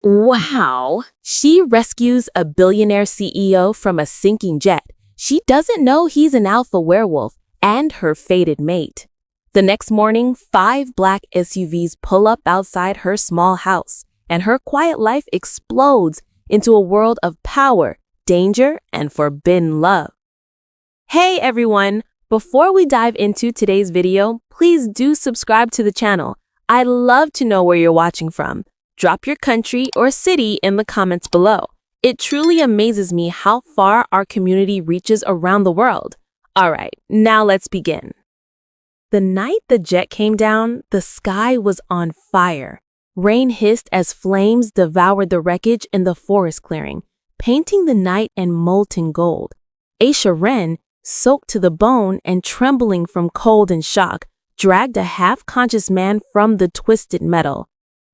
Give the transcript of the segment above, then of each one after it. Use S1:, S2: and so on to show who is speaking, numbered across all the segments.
S1: Wow! She rescues a billionaire CEO from a sinking jet. She doesn't know he's an alpha werewolf and her fated mate. The next morning, 5 black SUVs pull up outside her small house, and her quiet life explodes into a world of power, danger, and forbidden love. Hey everyone! Before we dive into today's video, please do subscribe to the channel. I'd love to know where you're watching from. Drop your country or city in the comments below. It truly amazes me how far our community reaches around the world. Alright, now let's begin. The night the jet came down, the sky was on fire. Rain hissed as flames devoured the wreckage in the forest clearing, painting the night in molten gold. Aisha Wren, soaked to the bone and trembling from cold and shock, dragged a half-conscious man from the twisted metal.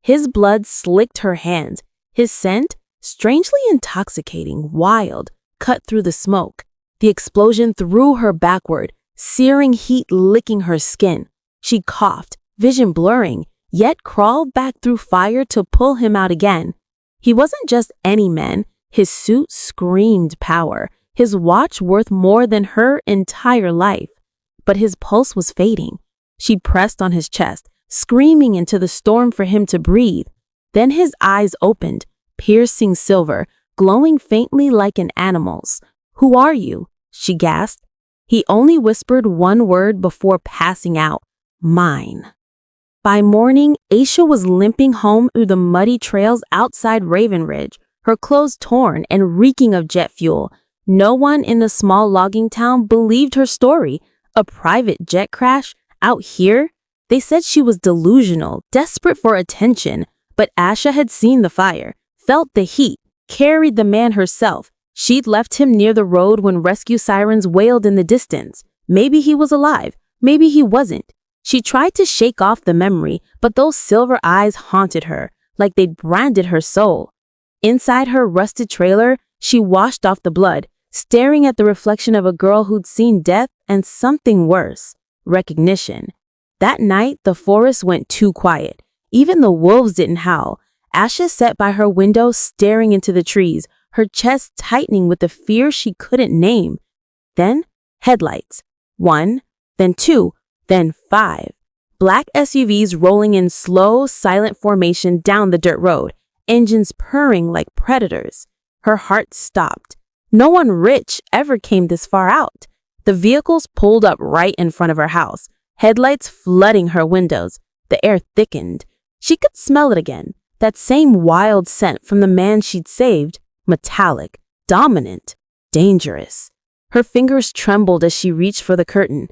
S1: His blood slicked her hands. His scent, strangely intoxicating, wild, cut through the smoke. The explosion threw her backward, searing heat licking her skin. She coughed, vision blurring, yet crawled back through fire to pull him out again. He wasn't just any man. His suit screamed power, his watch worth more than her entire life. But his pulse was fading. She pressed on his chest, screaming into the storm for him to breathe. Then his eyes opened, piercing silver, glowing faintly like an animal's. "Who are you?" she gasped. He only whispered one word before passing out: "Mine." By morning, Aisha was limping home through the muddy trails outside Raven Ridge, her clothes torn and reeking of jet fuel. No one in the small logging town believed her story. A private jet crash? Out here? They said she was delusional, desperate for attention. But Asha had seen the fire, felt the heat, carried the man herself. She'd left him near the road when rescue sirens wailed in the distance. Maybe he was alive, maybe he wasn't. She tried to shake off the memory, but those silver eyes haunted her, like they'd branded her soul. Inside her rusted trailer, she washed off the blood, staring at the reflection of a girl who'd seen death and something worse: recognition. That night, the forest went too quiet. Even the wolves didn't howl. Asha sat by her window staring into the trees, her chest tightening with the fear she couldn't name. Then, headlights. 1, then 2, then 5. Black SUVs rolling in slow, silent formation down the dirt road, engines purring like predators. Her heart stopped. No one rich ever came this far out. The vehicles pulled up right in front of her house, headlights flooding her windows. The air thickened. She could smell it again, that same wild scent from the man she'd saved, metallic, dominant, dangerous. Her fingers trembled as she reached for the curtain.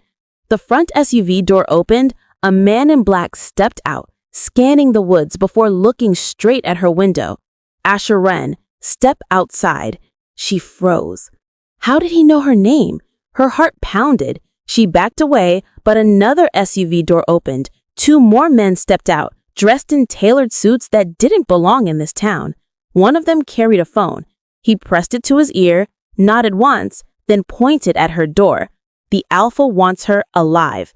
S1: The front SUV door opened. A man in black stepped out, scanning the woods before looking straight at her window. Asha Wren, step outside. She froze. How did he know her name? Her heart pounded. She backed away, but another SUV door opened. 2 more men stepped out, dressed in tailored suits that didn't belong in this town. One of them carried a phone. He pressed it to his ear, nodded once, then pointed at her door. The Alpha wants her alive.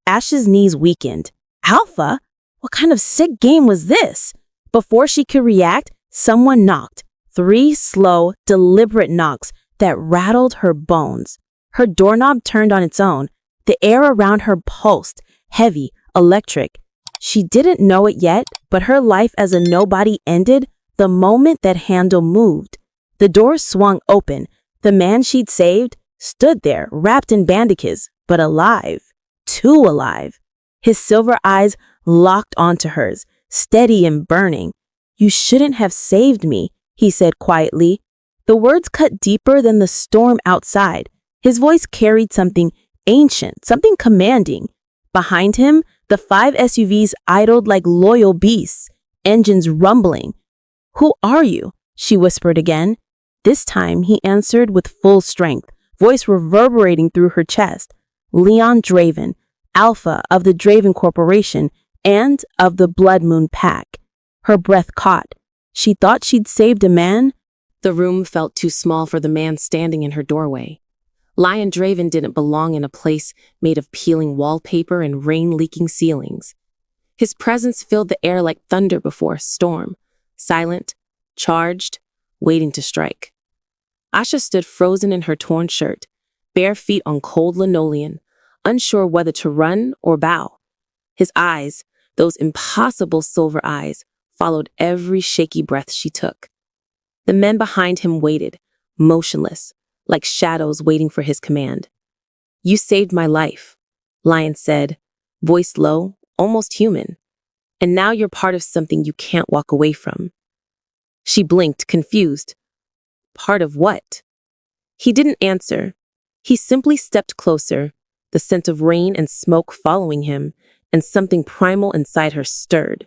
S1: Ash's knees weakened. Alpha? What kind of sick game was this? Before she could react, someone knocked. 3 slow, deliberate knocks that rattled her bones. Her doorknob turned on its own. The air around her pulsed, heavy, electric. She didn't know it yet, but her life as a nobody ended the moment that handle moved. The door swung open. The man she'd saved stood there, wrapped in bandages, but alive. Too alive. His silver eyes locked onto hers, steady and burning. "You shouldn't have saved me," he said quietly. The words cut deeper than the storm outside. His voice carried something ancient, something commanding. Behind him, the 5 SUVs idled like loyal beasts, engines rumbling. "Who are you?" she whispered again. This time he answered with full strength, voice reverberating through her chest. "Leon Draven, Alpha of the Draven Corporation and of the Blood Moon Pack." Her breath caught. She thought she'd saved a man. The room felt too small for the man standing in her doorway. Lion Draven didn't belong in a place made of peeling wallpaper and rain-leaking ceilings. His presence filled the air like thunder before a storm, silent, charged, waiting to strike. Asha stood frozen in her torn shirt, bare feet on cold linoleum, unsure whether to run or bow. His eyes, those impossible silver eyes, followed every shaky breath she took. The men behind him waited, motionless, like shadows waiting for his command. "You saved my life," Lion said, voice low, almost human. "And now you're part of something you can't walk away from." She blinked, confused. Part of what? He didn't answer. He simply stepped closer, the scent of rain and smoke following him, and something primal inside her stirred.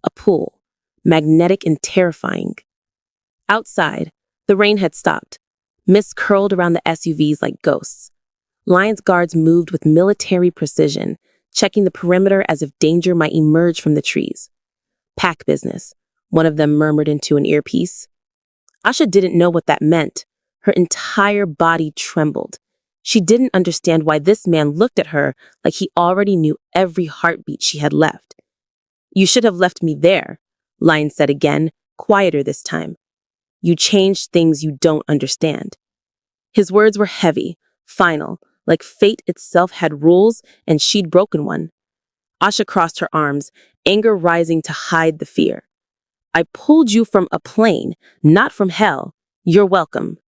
S1: A pull, magnetic and terrifying. Outside, the rain had stopped. Mist curled around the SUVs like ghosts. Lion's guards moved with military precision, checking the perimeter as if danger might emerge from the trees. "Pack business," one of them murmured into an earpiece. Asha didn't know what that meant. Her entire body trembled. She didn't understand why this man looked at her like he already knew every heartbeat she had left. "You should have left me there," Lion said again, quieter this time. "You changed things you don't understand." His words were heavy, final, like fate itself had rules and she'd broken one. Asha crossed her arms, anger rising to hide the fear. "I pulled you from a plane, not from hell. You're welcome."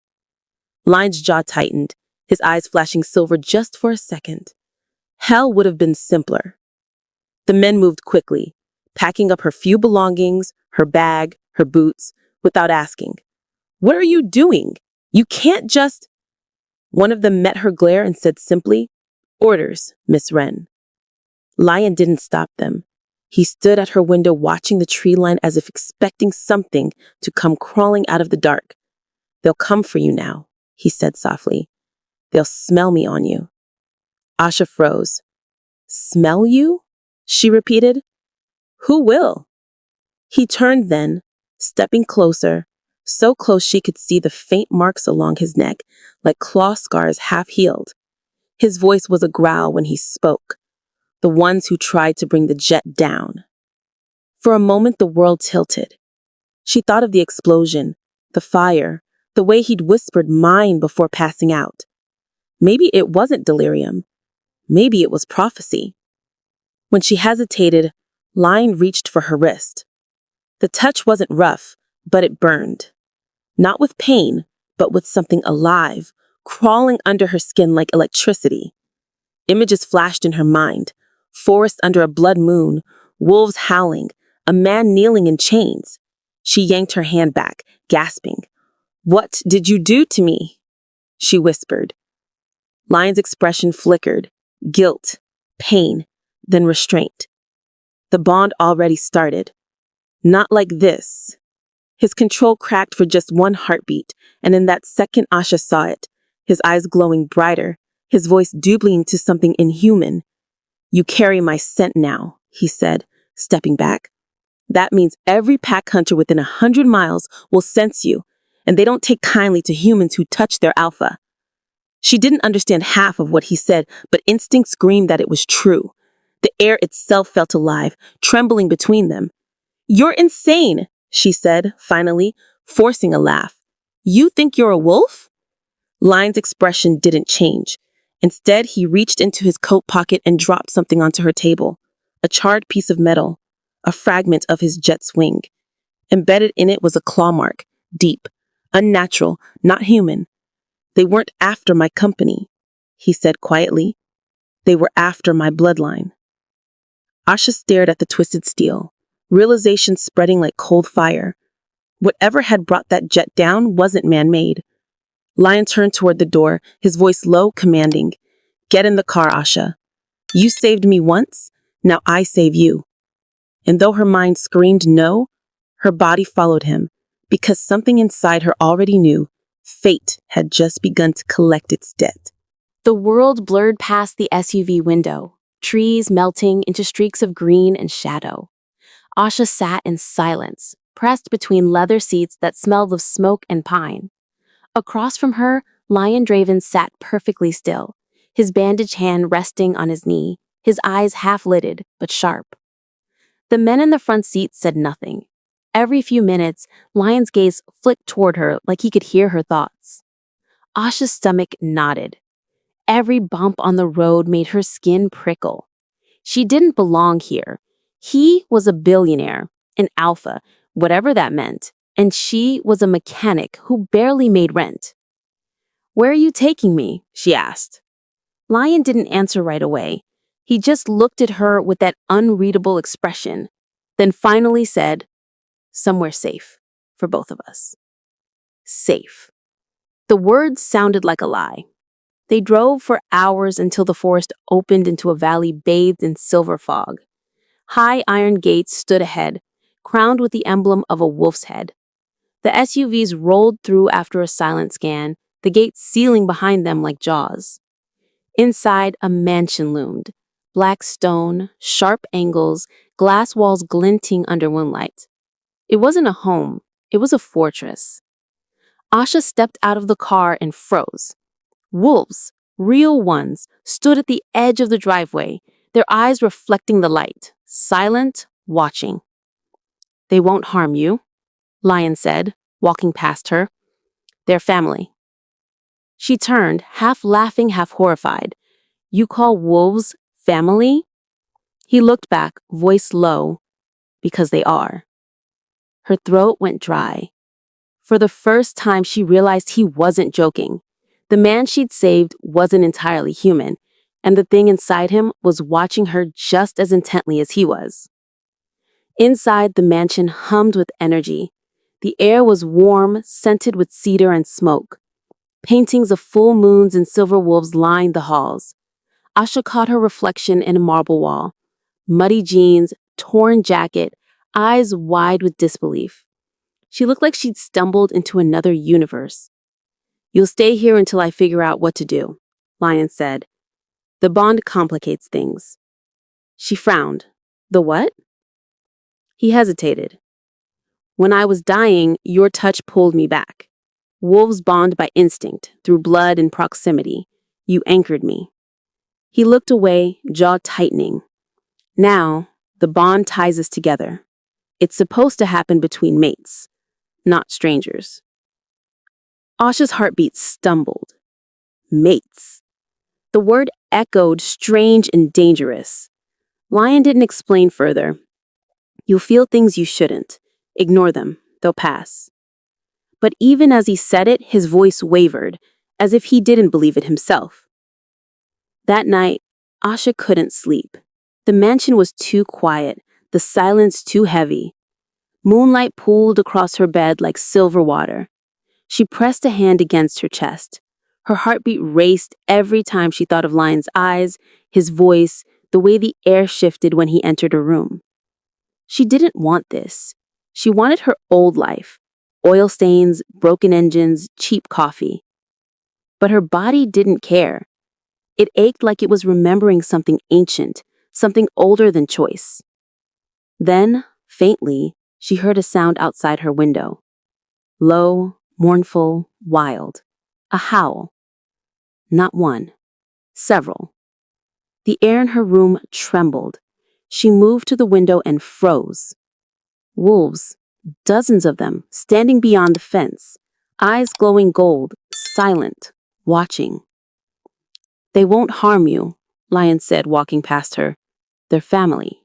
S1: Lion's jaw tightened, his eyes flashing silver just for a second. Hell would have been simpler. The men moved quickly, packing up her few belongings, her bag, her boots, without asking. "What are you doing? You can't just—" One of them met her glare and said simply, "Orders, Miss Wren." Lion didn't stop them. He stood at her window watching the tree line as if expecting something to come crawling out of the dark. "They'll come for you now," he said softly. "They'll smell me on you." Asha froze. "Smell you?" she repeated. "Who will?" He turned then, stepping closer, so close she could see the faint marks along his neck, like claw scars half healed. His voice was a growl when he spoke. The ones who tried to bring the jet down. For a moment, the world tilted. She thought of the explosion, the fire, the way he'd whispered mine before passing out. Maybe it wasn't delirium. Maybe it was prophecy. When she hesitated, Lion reached for her wrist. The touch wasn't rough, but it burned. Not with pain, but with something alive, crawling under her skin like electricity. Images flashed in her mind. Forest under a blood moon, wolves howling, a man kneeling in chains. She yanked her hand back, gasping. "What did you do to me?" she whispered. Lion's expression flickered. Guilt, pain, then restraint. The bond already started. Not like this. His control cracked for just one heartbeat, and in that second Asha saw it, his eyes glowing brighter, his voice duplicitating to something inhuman. "You carry my scent now," he said, stepping back. "That means every pack hunter within 100 miles will sense you, and they don't take kindly to humans who touch their alpha." She didn't understand half of what he said, but instinct screamed that it was true. The air itself felt alive, trembling between them. "You're insane," she said, finally, forcing a laugh. "You think you're a wolf?" Lion's expression didn't change. Instead, he reached into his coat pocket and dropped something onto her table. A charred piece of metal, a fragment of his jet's wing. Embedded in it was a claw mark, deep, unnatural, not human. "They weren't after my company," he said quietly. "They were after my bloodline." Asha stared at the twisted steel, realization spreading like cold fire. Whatever had brought that jet down wasn't man-made. Lion turned toward the door, his voice low, commanding. "Get in the car, Asha. You saved me once, now I save you." And though her mind screamed no, her body followed him, because something inside her already knew fate had just begun to collect its debt. The world blurred past the SUV window, trees melting into streaks of green and shadow. Asha sat in silence, pressed between leather seats that smelled of smoke and pine. Across from her, Lion Draven sat perfectly still, his bandaged hand resting on his knee, his eyes half-lidded but sharp. The men in the front seat said nothing. Every few minutes, Lion's gaze flicked toward her like he could hear her thoughts. Asha's stomach knotted. Every bump on the road made her skin prickle. She didn't belong here. He was a billionaire, an alpha, whatever that meant, and she was a mechanic who barely made rent. "Where are you taking me?" she asked. Lion didn't answer right away. He just looked at her with that unreadable expression, then finally said, "Somewhere safe for both of us." Safe. The words sounded like a lie. They drove for hours until the forest opened into a valley bathed in silver fog. High iron gates stood ahead, crowned with the emblem of a wolf's head. The SUVs rolled through after a silent scan, the gates sealing behind them like jaws. Inside, a mansion loomed. Black stone, sharp angles, glass walls glinting under moonlight. It wasn't a home, it was a fortress. Asha stepped out of the car and froze. Wolves, real ones, stood at the edge of the driveway, their eyes reflecting the light, silent, watching. "They won't harm you," Lion said, walking past her. "They're family." She turned, half laughing, half horrified. "You call wolves family?" He looked back, voice low, "Because they are." Her throat went dry. For the first time, she realized he wasn't joking. The man she'd saved wasn't entirely human, and the thing inside him was watching her just as intently as he was. Inside, the mansion hummed with energy. The air was warm, scented with cedar and smoke. Paintings of full moons and silver wolves lined the halls. Asha caught her reflection in a marble wall. Muddy jeans, torn jacket, eyes wide with disbelief. She looked like she'd stumbled into another universe. "You'll stay here until I figure out what to do," Lion said. "The bond complicates things." She frowned. "The what?" He hesitated. "When I was dying, your touch pulled me back. Wolves bond by instinct, through blood and proximity. You anchored me." He looked away, jaw tightening. "Now, the bond ties us together. It's supposed to happen between mates, not strangers." Asha's heartbeat stumbled. Mates. The word echoed strange and dangerous. Lion didn't explain further. "You'll feel things you shouldn't. Ignore them. They'll pass." But even as he said it, his voice wavered, as if he didn't believe it himself. That night, Asha couldn't sleep. The mansion was too quiet, the silence too heavy. Moonlight pooled across her bed like silver water. She pressed a hand against her chest. Her heartbeat raced every time she thought of Lion's eyes, his voice, the way the air shifted when he entered her room. She didn't want this. She wanted her old life. Oil stains, broken engines, cheap coffee. But her body didn't care. It ached like it was remembering something ancient, something older than choice. Then, faintly, she heard a sound outside her window. Low, mournful, wild. A howl. Not one. Several. The air in her room trembled. She moved to the window and froze. Wolves, dozens of them, standing beyond the fence, eyes glowing gold, silent, watching. "They won't harm you," Lion said, walking past her. "They're family."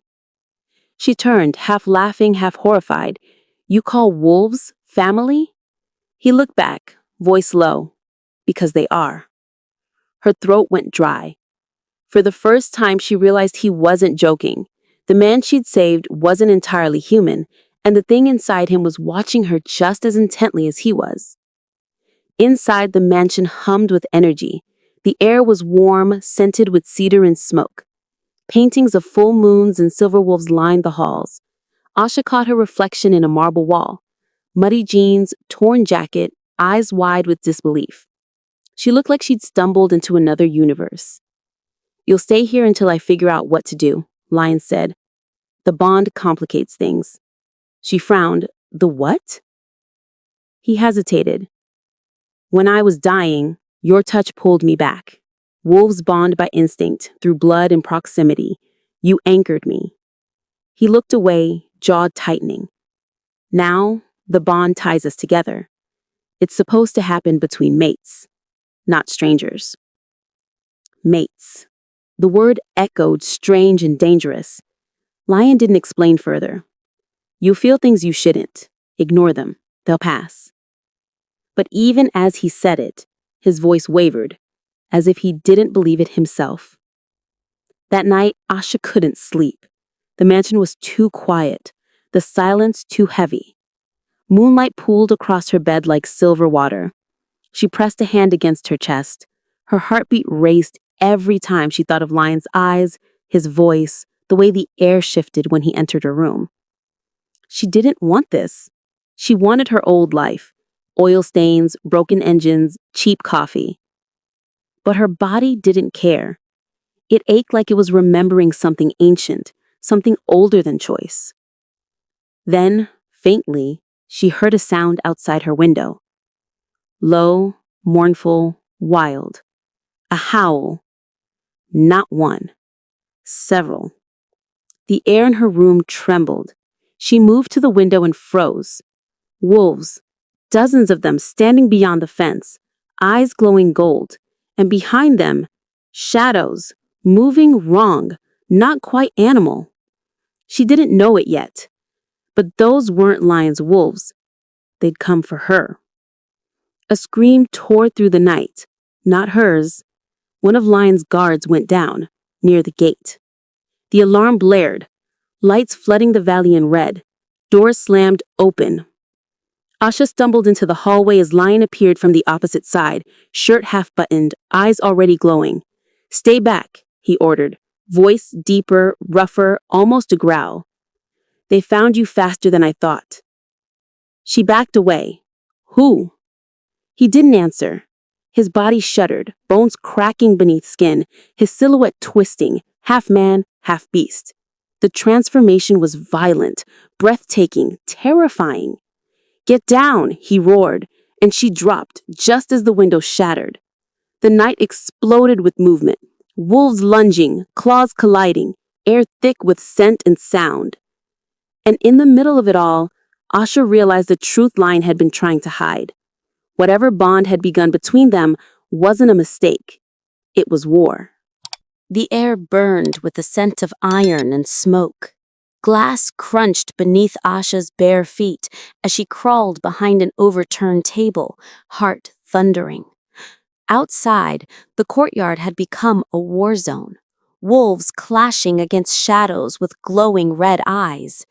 S1: She turned, half laughing, half horrified. "You call wolves family?" He looked back, voice low. "Because they are." Her throat went dry. For the first time, she realized he wasn't joking. The man she'd saved wasn't entirely human, and the thing inside him was watching her just as intently as he was. Inside, the mansion hummed with energy. The air was warm, scented with cedar and smoke. Paintings of full moons and silver wolves lined the halls. Asha caught her reflection in a marble wall. Muddy jeans, torn jacket, eyes wide with disbelief. She looked like she'd stumbled into another universe. "You'll stay here until I figure out what to do," Lion said. "The bond complicates things." She frowned. "The what?" He hesitated. "When I was dying, your touch pulled me back. Wolves bond by instinct, through blood and proximity. You anchored me." He looked away, jaw tightening. Now, the bond ties us together. It's supposed to happen between mates, not strangers. Mates. The word echoed strange and dangerous. Lion didn't explain further. You feel things you shouldn't. Ignore them. They'll pass. But even as he said it, his voice wavered, as if he didn't believe it himself. That night, Asha couldn't sleep. The mansion was too quiet, the silence too heavy. Moonlight pooled across her bed like silver water. She pressed a hand against her chest. Her heartbeat raced every time she thought of Lion's eyes, his voice, the way the air shifted when he entered her room. She didn't want this. She wanted her old life. Oil stains, broken engines, cheap coffee. But her body didn't care. It ached like it was remembering something ancient, something older than choice. Then, faintly, she heard a sound outside her window. Low, mournful, wild. A howl. Not one. Several. The air in her room trembled. She moved to the window and froze. Wolves, dozens of them standing beyond the fence, eyes glowing gold, and behind them, shadows, moving wrong, not quite animal. She didn't know it yet, but those weren't Lion's wolves. They'd come for her. A scream tore through the night, not hers. One of Lion's guards went down, near the gate. The alarm blared, lights flooding the valley in red, doors slammed open. Asha stumbled into the hallway as Lion appeared from the opposite side, shirt half-buttoned, eyes already glowing. "Stay back," he ordered, voice deeper, rougher, almost a growl. "They found you faster than I thought." She backed away. "Who?" He didn't answer. His body shuddered, bones cracking beneath skin, his silhouette twisting, half man, half beast. The transformation was violent, breathtaking, terrifying. "Get down," he roared, and she dropped just as the window shattered. The night exploded with movement, wolves lunging, claws colliding, air thick with scent and sound. And in the middle of it all, Asha realized the truth Lion had been trying to hide. Whatever bond had begun between them wasn't a mistake. It was war. The air burned with the scent of iron and smoke. Glass crunched beneath Asha's bare feet as she crawled behind an overturned table, heart thundering. Outside, the courtyard had become a war zone. Wolves clashing against shadows with glowing red eyes.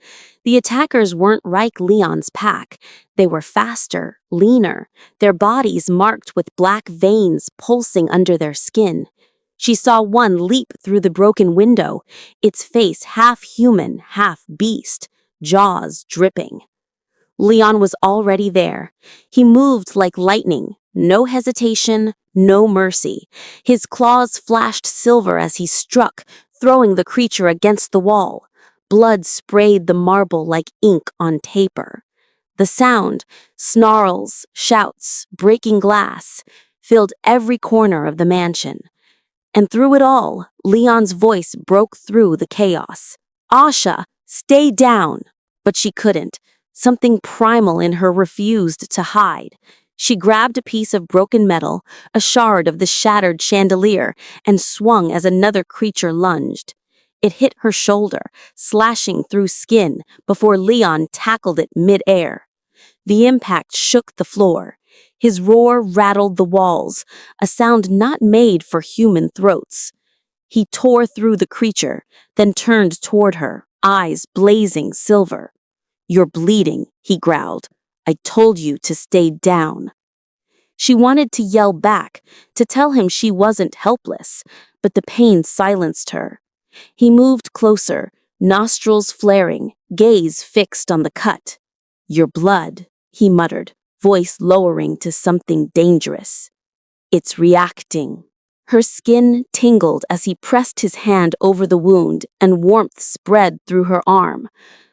S1: The attackers weren't like Leon's pack. They were faster, leaner, their bodies marked with black veins pulsing under their skin. She saw one leap through the broken window, its face half human, half beast, jaws dripping. Leon was already there. He moved like lightning, no hesitation, no mercy. His claws flashed silver as he struck, throwing the creature against the wall. Blood sprayed the marble like ink on paper. The sound, snarls, shouts, breaking glass, filled every corner of the mansion. And through it all, Leon's voice broke through the chaos. "Asha, stay down!" But she couldn't. Something primal in her refused to hide. She grabbed a piece of broken metal, a shard of the shattered chandelier, and swung as another creature lunged. It hit her shoulder, slashing through skin before Leon tackled it mid-air. The impact shook the floor. His roar rattled the walls, a sound not made for human throats. He tore through the creature, then turned toward her, eyes blazing silver. "You're bleeding," he growled. "I told you to stay down." She wanted to yell back, to tell him she wasn't helpless, but the pain silenced her. He moved closer, nostrils flaring, gaze fixed on the cut. "Your blood," he muttered, voice lowering to something dangerous. "It's reacting." Her skin tingled as he pressed his hand over the wound, and warmth spread through her arm.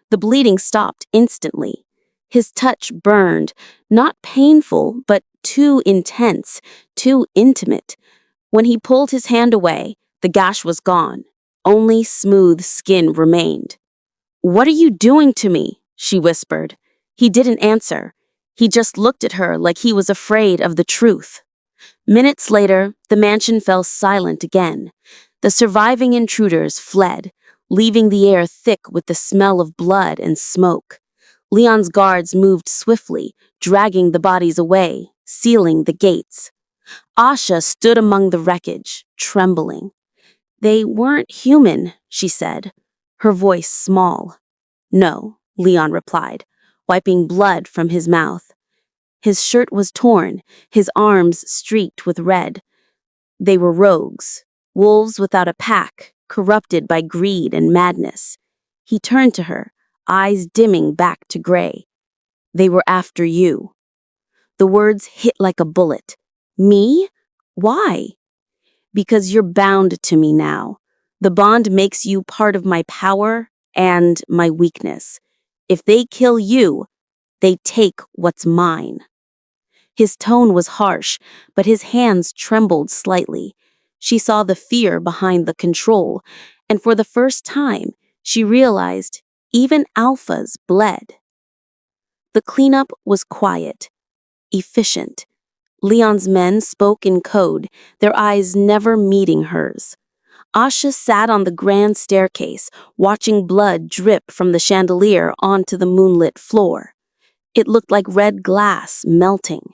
S1: The bleeding stopped instantly. His touch burned, not painful, but too intense, too intimate. When he pulled his hand away, the gash was gone. Only smooth skin remained. "What are you doing to me?" she whispered.
S2: He didn't answer. He just looked at her like he was afraid of the truth. Minutes later, the mansion fell silent again. The surviving intruders fled, leaving the air thick with the smell of blood and smoke. Leon's guards moved swiftly, dragging the bodies away, sealing the gates. Asha stood among the wreckage, trembling. "They weren't human," she said, her voice small. "No," Leon replied, wiping blood from his mouth. His shirt was torn, his arms streaked with red. "They were rogues, wolves without a pack, corrupted by greed and madness." He turned to her, eyes dimming back to gray. "They were after you." The words hit like a bullet. "Me? Why?" "Because you're bound to me now. The bond makes you part of my power and my weakness. If they kill you, they take what's mine." His tone was harsh, but his hands trembled slightly. She saw the fear behind the control, and for the first time, she realized even alphas bled. The cleanup was quiet, efficient. Leon's men spoke in code, their eyes never meeting hers. Asha sat on the grand staircase, watching blood drip from the chandelier onto the moonlit floor. It looked like red glass melting.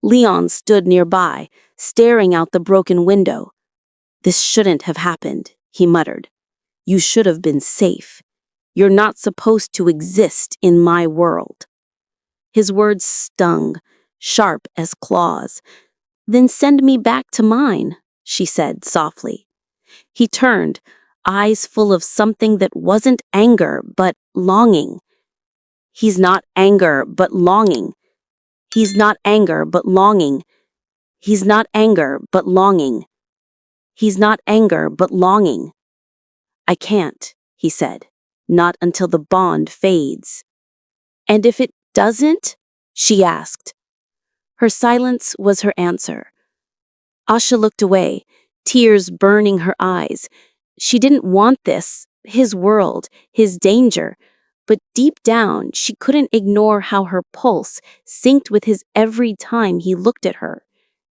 S2: Leon stood nearby, staring out the broken window. "This shouldn't have happened," he muttered. "You should have been safe. You're not supposed to exist in my world." His words stung, sharp as claws. "Then send me back to mine," she said softly. He turned, eyes full of something that wasn't anger, but longing. "He's not anger, but longing. He's not anger, but longing. He's not anger, but longing. He's not anger, but longing." "I can't," he said, "not until the bond fades." "And if it doesn't?" she asked. Her silence was her answer. Asha looked away, tears burning her eyes. She didn't want this, his world, his danger, but deep down she couldn't ignore how her pulse synced with his every time he looked at her.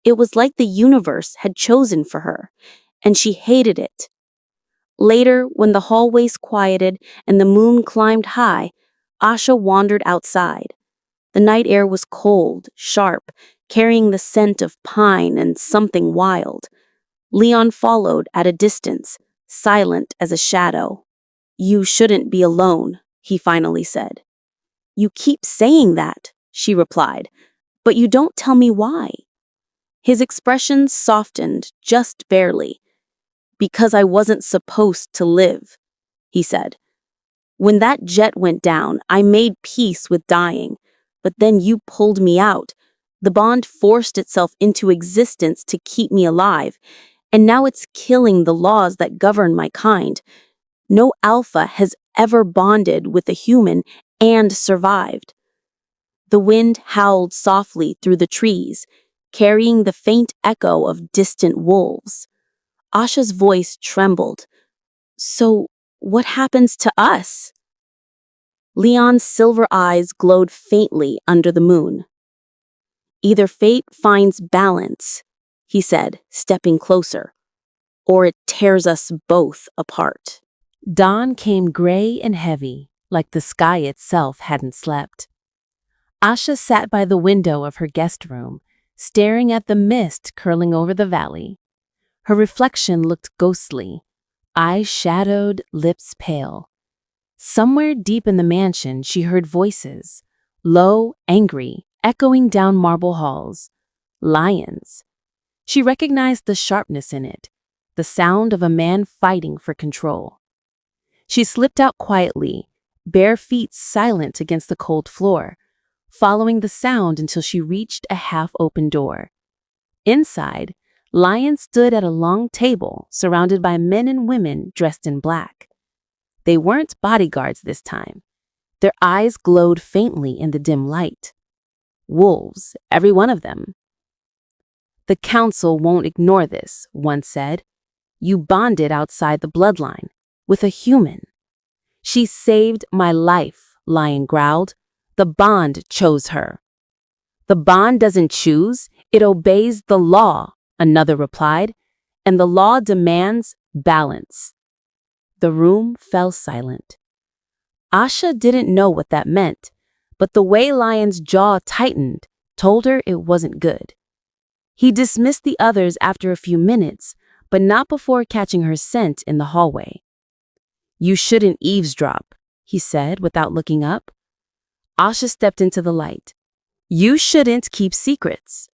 S2: It was like the universe had chosen for her, and she hated it. Later, when the hallways quieted and the moon climbed high, Asha wandered outside. The night air was cold, sharp, carrying the scent of pine and something wild. Leon followed at a distance, silent as a shadow. "You shouldn't be alone," he finally said. "You keep saying that," she replied, "but you don't tell me why." His expression softened just barely. "Because I wasn't supposed to live," he said. "When that jet went down, I made peace with dying, but then you pulled me out. The bond forced itself into existence to keep me alive, and now it's killing the laws that govern my kind. No alpha has ever bonded with a human and survived." The wind howled softly through the trees, carrying the faint echo of distant wolves. Asha's voice trembled. "So, what happens to us?" Leon's silver eyes glowed faintly under the moon. "Either fate finds balance," he said, stepping closer, "or it tears us both apart."
S1: Dawn came gray and heavy, like the sky itself hadn't slept. Asha sat by the window of her guest room, staring at the mist curling over the valley. Her reflection looked ghostly, eyes shadowed, lips pale. Somewhere deep in the mansion, she heard voices, low, angry, echoing down marble halls. Lions. She recognized the sharpness in it, the sound of a man fighting for control. She slipped out quietly, bare feet silent against the cold floor, following the sound until she reached a half-open door. Inside, Lion stood at a long table surrounded by men and women dressed in black. They weren't bodyguards this time. Their eyes glowed faintly in the dim light. Wolves, every one of them. "The council won't ignore this," one said. "You bonded outside the bloodline, with a human." "She saved my life," Lion growled. The bond chose her. The bond doesn't choose, it obeys the law, another replied, and the law demands balance. The room fell silent. Asha didn't know what that meant, but the way Lion's jaw tightened told her it wasn't good. He dismissed the others after a few minutes, but not before catching her scent in the hallway. "You shouldn't eavesdrop," he said without looking up. Asha stepped into the light. "You shouldn't keep secrets."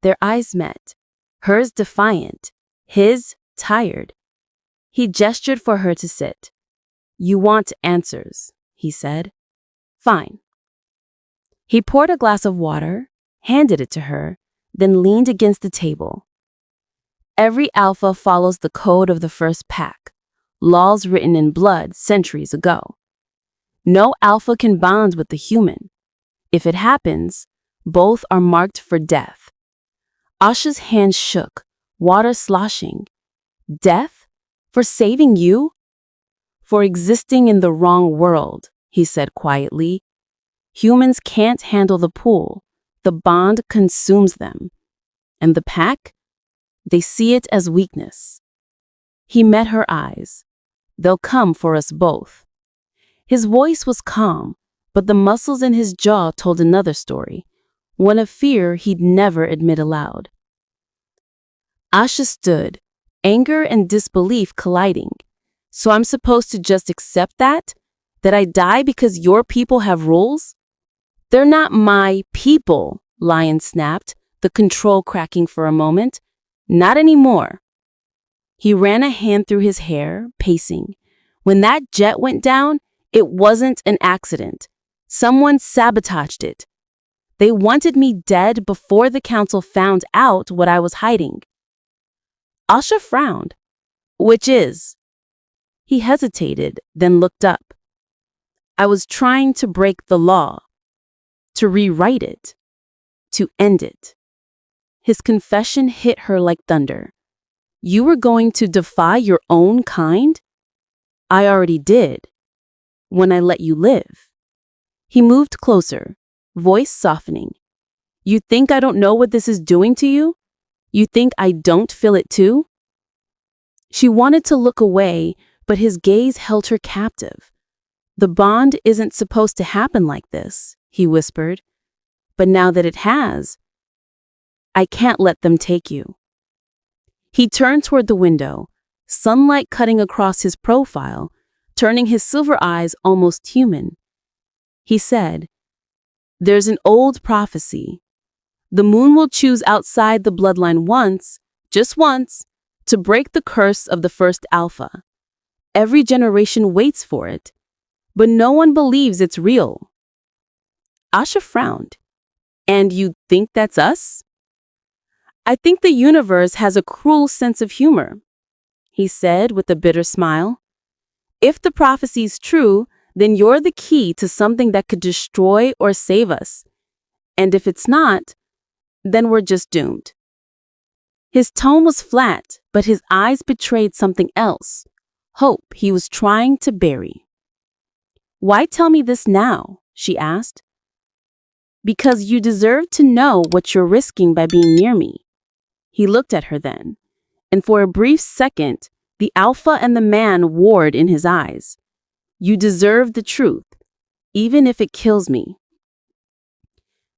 S1: Their eyes met, hers defiant, his tired. He gestured for her to sit. "You want answers," he said. "Fine." He poured a glass of water, handed it to her, then leaned against the table. Every alpha follows the code of the first pack, laws written in blood centuries ago. No alpha can bond with the human. If it happens, both are marked for death. Asha's hands shook, water sloshing. "Death? For saving you?" "For existing in the wrong world," he said quietly. "Humans can't handle the pool. The bond consumes them. And the pack? They see it as weakness." He met her eyes. "They'll come for us both." His voice was calm, but the muscles in his jaw told another story, one of fear he'd never admit aloud. Asha stood, anger and disbelief colliding. "So I'm supposed to just accept that? That I die because your people have rules?" "They're not my people," Lion snapped, the control cracking for a moment. "Not anymore." He ran a hand through his hair, pacing. "When that jet went down, it wasn't an accident. Someone sabotaged it. They wanted me dead before the council found out what I was hiding." Asha frowned. "Which is?" He hesitated, then looked up. "I was trying to break the law, to rewrite it, to end it." His confession hit her like thunder. "You were going to defy your own kind?" "I already did, when I let you live." He moved closer, voice softening. "You think I don't know what this is doing to you? You think I don't feel it too?" She wanted to look away, but his gaze held her captive. "The bond isn't supposed to happen like this," he whispered. "But now that it has, I can't let them take you." He turned toward the window, sunlight cutting across his profile, turning his silver eyes almost human. He said, "There's an old prophecy. The moon will choose outside the bloodline once, just once, to break the curse of the first alpha. Every generation waits for it, but no one believes it's real." Asha frowned. "And you think that's us?" "I think the universe has a cruel sense of humor," he said with a bitter smile. "If the prophecy's true, then you're the key to something that could destroy or save us. And if it's not, then we're just doomed." His tone was flat, but his eyes betrayed something else, hope he was trying to bury. "Why tell me this now?" she asked. "Because you deserve to know what you're risking by being near me." He looked at her then, and for a brief second, the alpha and the man warred in his eyes. "You deserve the truth, even if it kills me."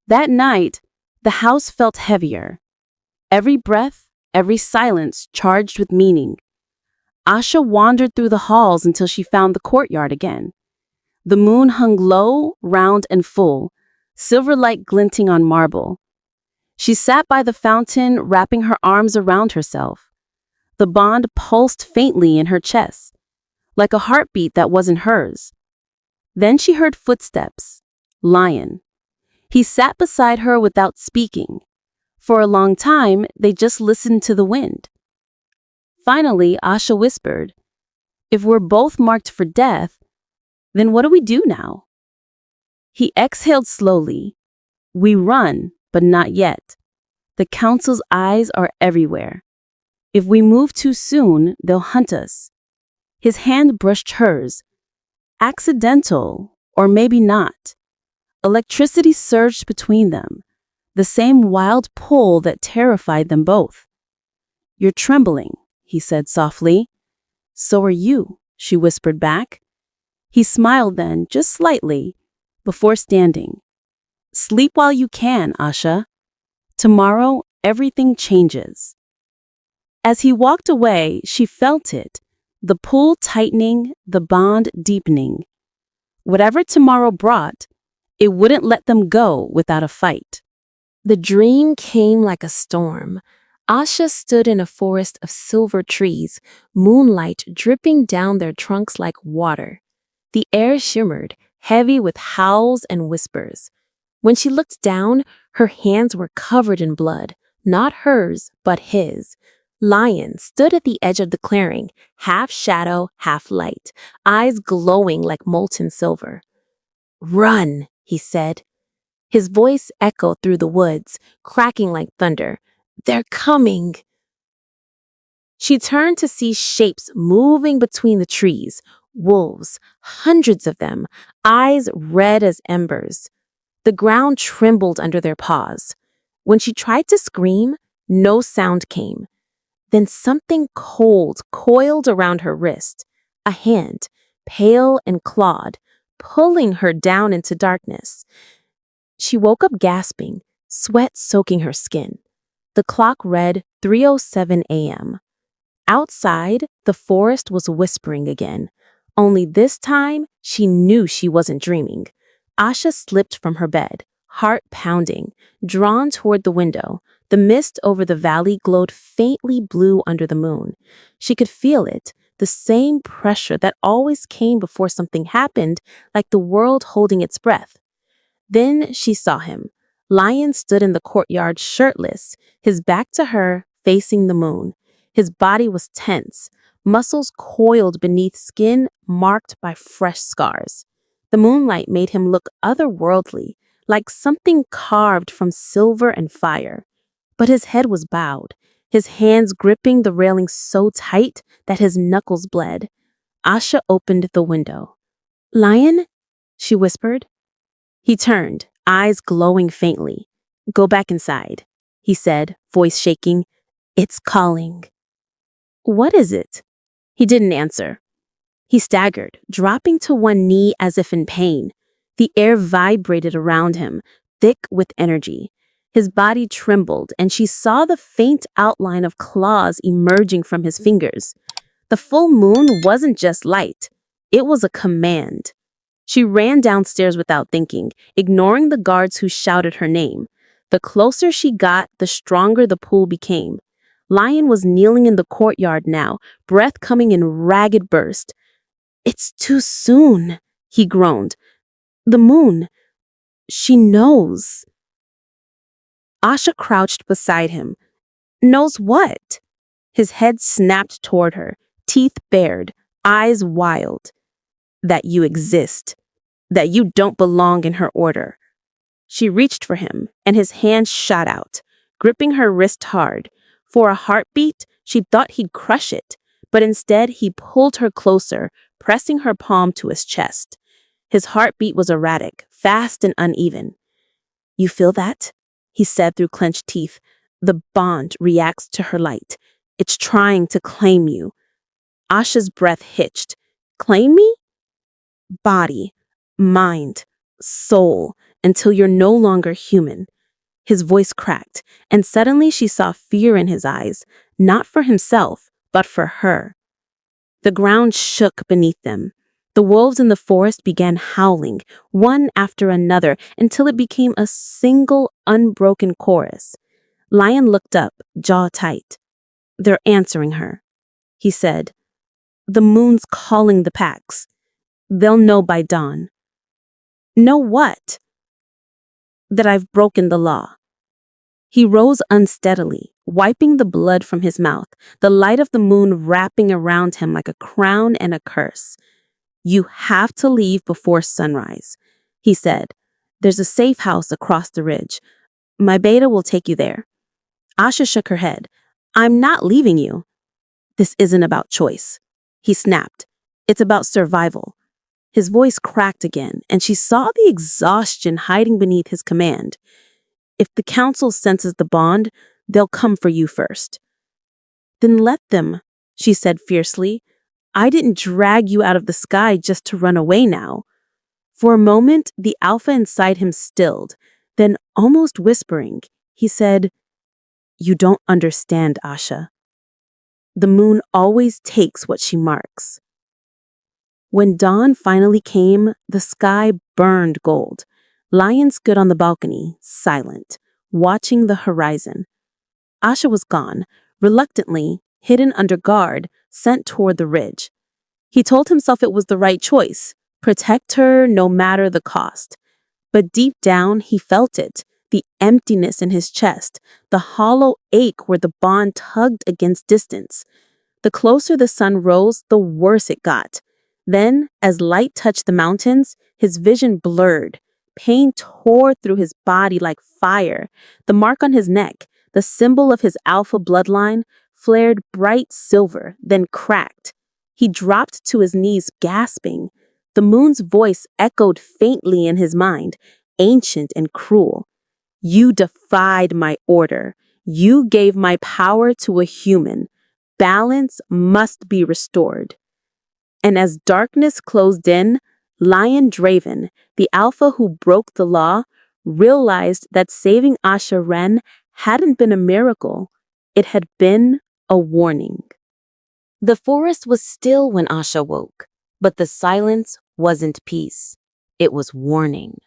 S1: That night, the house felt heavier. Every breath, every silence charged with meaning. Asha wandered through the halls until she found the courtyard again. The moon hung low, round, and full, silver light glinting on marble. She sat by the fountain, wrapping her arms around herself. The bond pulsed faintly in her chest, like a heartbeat that wasn't hers. Then she heard footsteps. Lion. He sat beside her without speaking. For a long time, they just listened to the wind. Finally, Asha whispered, "If we're both marked for death, then what do we do now?" He exhaled slowly. "We run, but not yet. The council's eyes are everywhere. If we move too soon, they'll hunt us." His hand brushed hers. "Accidental, or maybe not.
S2: Electricity surged between them, the same wild pull that terrified them both. "You're trembling," he said softly. "So are you," she whispered back. He smiled then, just slightly, before standing. "Sleep while you can, Asha. Tomorrow, everything changes." As he walked away, she felt it, the pull tightening, the bond deepening. Whatever tomorrow brought, it wouldn't let them go without a fight.
S1: The dream came like a storm. Asha stood in a forest of silver trees, moonlight dripping down their trunks like water. The air shimmered, heavy with howls and whispers. When she looked down, her hands were covered in blood, not hers, but his. Lion stood at the edge of the clearing, half shadow, half light, eyes glowing like molten silver. "Run," he said. His voice echoed through the woods, cracking like thunder. "They're coming." She turned to see shapes moving between the trees, wolves, hundreds of them, eyes red as embers. The ground trembled under their paws. When she tried to scream, no sound came. Then something cold coiled around her wrist, a hand, pale and clawed, pulling her down into darkness. She woke up gasping, sweat soaking her skin. The clock read 3:07 a.m. Outside, the forest was whispering again. Only this time, she knew she wasn't dreaming. Asha slipped from her bed, heart pounding, drawn toward the window. The mist over the valley glowed faintly blue under the moon. She could feel it, the same pressure that always came before something happened, like the world holding its breath. Then she saw him. Lion stood in the courtyard shirtless, his back to her, facing the moon. His body was tense, muscles coiled beneath skin marked by fresh scars. The moonlight made him look otherworldly, like something carved from silver and fire. But his head was bowed, his hands gripping the railing so tight that his knuckles bled. Asha opened the window. "Lion?" she whispered. He turned, eyes glowing faintly. "Go back inside," he said, voice shaking. "It's calling." "What is it?" He didn't answer. He staggered, dropping to one knee as if in pain. The air vibrated around him, thick with energy. His body trembled, and she saw the faint outline of claws emerging from his fingers. The full moon wasn't just light. It was a command. She ran downstairs without thinking, ignoring the guards who shouted her name. The closer she got, the stronger the pull became. Lion was kneeling in the courtyard now, breath coming in ragged bursts. "It's too soon," he groaned. "The moon. She knows." Asha crouched beside him. "Knows what?" His head snapped toward her, teeth bared, eyes wild. "That you exist. That you don't belong in her order." She reached for him, and his hand shot out, gripping her wrist hard. For a heartbeat, she thought he'd crush it, but instead he pulled her closer, pressing her palm to his chest. His heartbeat was erratic, fast and uneven. "You feel that?" he said through clenched teeth. "The bond reacts to her light. It's trying to claim you." Asha's breath hitched. "Claim me?" "Body, mind, soul, until you're no longer human." His voice cracked, and suddenly she saw fear in his eyes, not for himself, but for her. The ground shook beneath them. The wolves in the forest began howling, one after another, until it became a single, unbroken chorus. Lion looked up, jaw tight. "They're answering her," he said. "The moon's calling the packs. They'll know by dawn." "Know what?" "That I've broken the law." He rose unsteadily, wiping the blood from his mouth, the light of the moon wrapping around him like a crown and a curse. "You have to leave before sunrise," he said. "There's a safe house across the ridge. My beta will take you there." Asha shook her head. "I'm not leaving you." "This isn't about choice," he snapped. "It's about survival."
S2: His voice cracked again, and she saw the exhaustion hiding beneath his command. If the council senses the bond, they'll come for you first. Then let them, she said fiercely. I didn't drag you out of the sky just to run away now. For a moment, the alpha inside him stilled. Then, almost whispering, he said, You don't understand, Asha. The moon always takes what she marks. When dawn finally came, the sky burned gold. Lion stood on the balcony, silent, watching the horizon. Asha was gone, reluctantly, hidden under guard, sent toward the ridge. He told himself it was the right choice, protect her no matter the cost. But deep down, he felt it, the emptiness in his chest, the hollow ache where the bond tugged against distance. The closer the sun rose, the worse it got. Then, as light touched the mountains, his vision blurred. Pain tore through his body like fire. The mark on his neck, the symbol of his alpha bloodline, flared bright silver, then cracked. He dropped to his knees, gasping. The moon's voice echoed faintly in his mind, ancient and cruel. You defied my order. You gave my power to a human. Balance must be restored. And as darkness closed in, Lion Draven, the alpha who broke the law, realized that saving Asha Ren hadn't been a miracle. It had been a warning. The forest was still when Asha woke, but the silence wasn't peace. It was warning.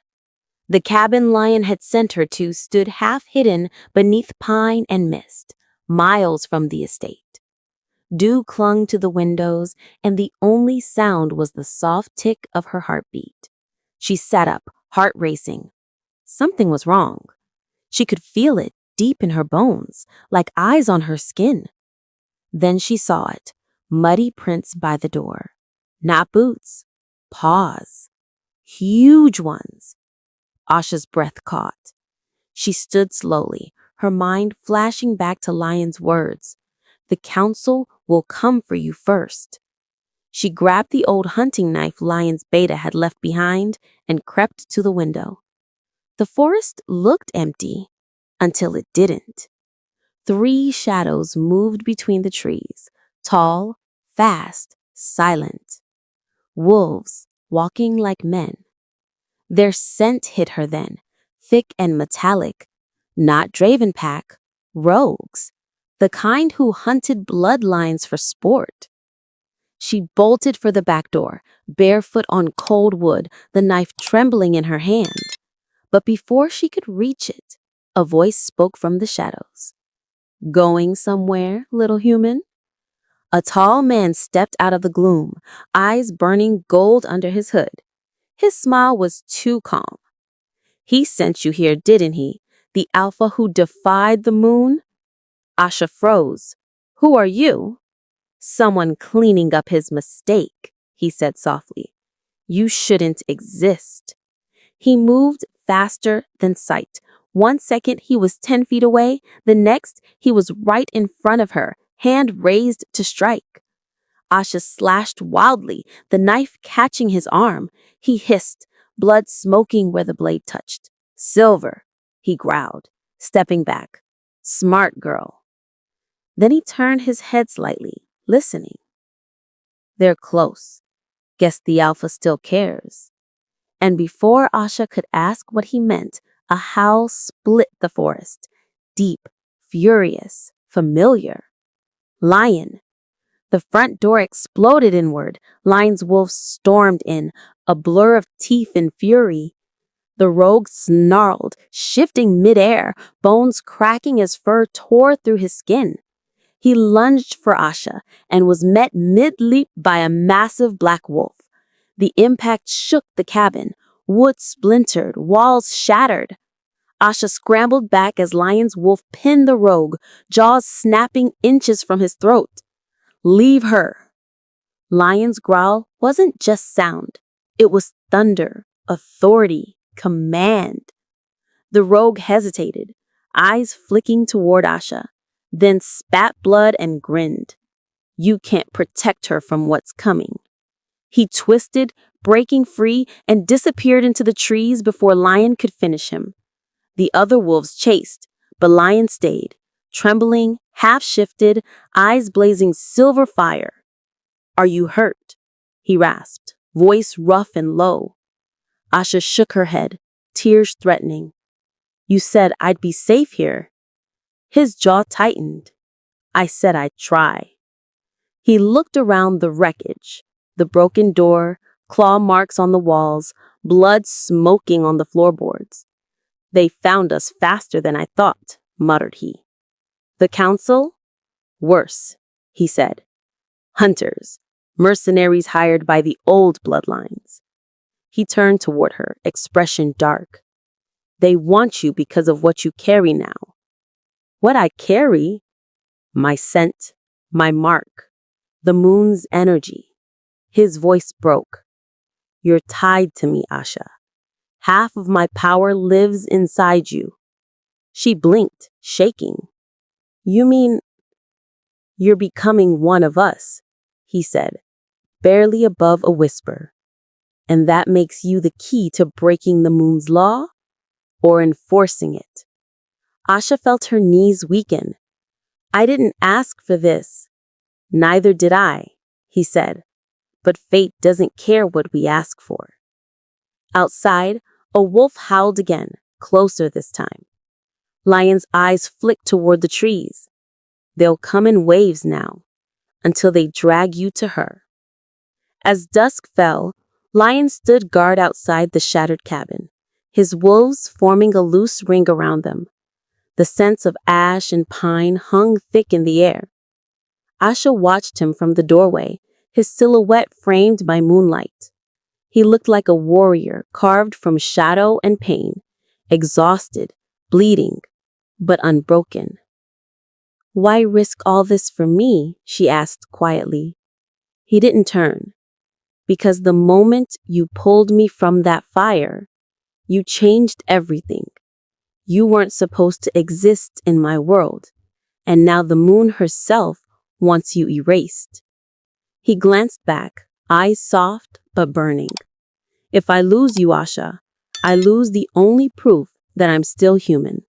S2: The cabin Lion had sent her to stood half hidden beneath pine and mist, miles from the estate. Dew clung to the windows, and the only sound was the soft tick of her heartbeat. She sat up, heart racing. Something was wrong. She could feel it deep in her bones, like eyes on her skin. Then she saw it, muddy prints by the door. Not boots, paws. Huge ones. Asha's breath caught. She stood slowly, her mind flashing back to Lion's words. The council will come for you first. She grabbed the old hunting knife Lion's beta had left behind and crept to the window. The forest looked empty until it didn't. 3 shadows moved between the trees, tall, fast, silent. Wolves walking like men. Their scent hit her then, thick and metallic. Not Draven pack, rogues. The kind who hunted bloodlines for sport. She bolted for the back door, barefoot on cold wood, the knife trembling in her hand. But before she could reach it, a voice spoke from the shadows. Going somewhere, little human? A tall man stepped out of the gloom, eyes burning gold under his hood. His smile was too calm. He sent you here, didn't he? The alpha who defied the moon? Asha froze. Who are you? Someone cleaning up his mistake, he said softly. You shouldn't exist. He moved faster than sight. 1 second he was 10 feet away, the next he was right in front of her, hand raised to strike. Asha slashed wildly, the knife catching his arm. He hissed, blood smoking where the blade touched. Silver, he growled, stepping back. Smart girl. Then he turned his head slightly, listening. They're close. Guess the alpha still cares. And before Asha could ask what he meant, a howl split the forest. Deep, furious, familiar. Lion. The front door exploded inward. Lion's wolf stormed in, a blur of teeth and fury. The rogue snarled, shifting midair, bones cracking as fur tore through his skin. He lunged for Asha and was met mid-leap by a massive black wolf. The impact shook the cabin. Wood splintered, walls shattered. Asha scrambled back as Lion's wolf pinned the rogue, jaws snapping inches from his throat. Leave her. Lion's growl wasn't just sound. It was thunder, authority, command. The rogue hesitated, eyes flicking toward Asha, then spat blood and grinned. You can't protect her from what's coming. He twisted, breaking free and disappeared into the trees before Lion could finish him. The other wolves chased, but Lion stayed, trembling, half-shifted, eyes blazing silver fire. "Are you hurt?" he rasped, voice rough and low. Asha shook her head, tears threatening. "You said I'd be safe here." His jaw tightened. "I said I'd try." He looked around the wreckage, the broken door, claw marks on the walls, blood smoking on the floorboards. "They found us faster than I thought," muttered he. "The council? Worse," he said. "Hunters, mercenaries hired by the old bloodlines." He turned toward her, expression dark. "They want you because of what you carry now." "What I carry?" "My scent, my mark, the moon's energy." His voice broke. "You're tied to me, Asha. Half of my power lives inside you." She blinked, shaking. "You mean—" "You're becoming one of us," he said, barely above a whisper. "And that makes you the key to breaking the moon's law or enforcing it." Asha felt her knees weaken. "I didn't ask for this." "Neither did I," he said. "But fate doesn't care what we ask for." Outside, a wolf howled again, closer this time. Lion's eyes flicked toward the trees. "They'll come in waves now, until they drag you to her." As dusk fell, Lion stood guard outside the shattered cabin, his wolves forming a loose ring around them. The scents of ash and pine hung thick in the air. Asha watched him from the doorway, his silhouette framed by moonlight. He looked like a warrior carved from shadow and pain, exhausted, bleeding, but unbroken. "Why risk all this for me?" she asked quietly. He didn't turn. "Because the moment you pulled me from that fire, you changed everything. You weren't supposed to exist in my world, and now the moon herself wants you erased." He glanced back, eyes soft but burning. "If I lose you, Asha, I lose the only proof that I'm still human."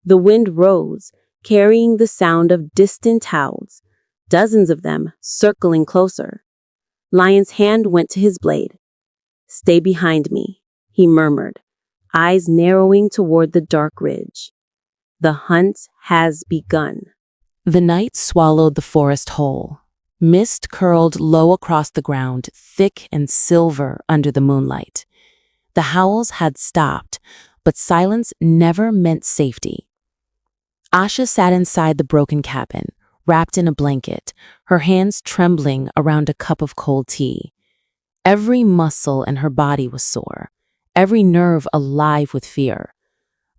S2: The wind rose, carrying the sound of distant howls, dozens of them circling closer. Lion's hand went to his blade. "Stay behind me," he murmured, eyes narrowing toward the dark ridge. "The hunt has begun."
S1: The night swallowed the forest whole. Mist curled low across the ground, thick and silver under the moonlight. The howls had stopped, but silence never meant safety. Asha sat inside the broken cabin, wrapped in a blanket, her hands trembling around a cup of cold tea. Every muscle in her body was sore, every nerve alive with fear.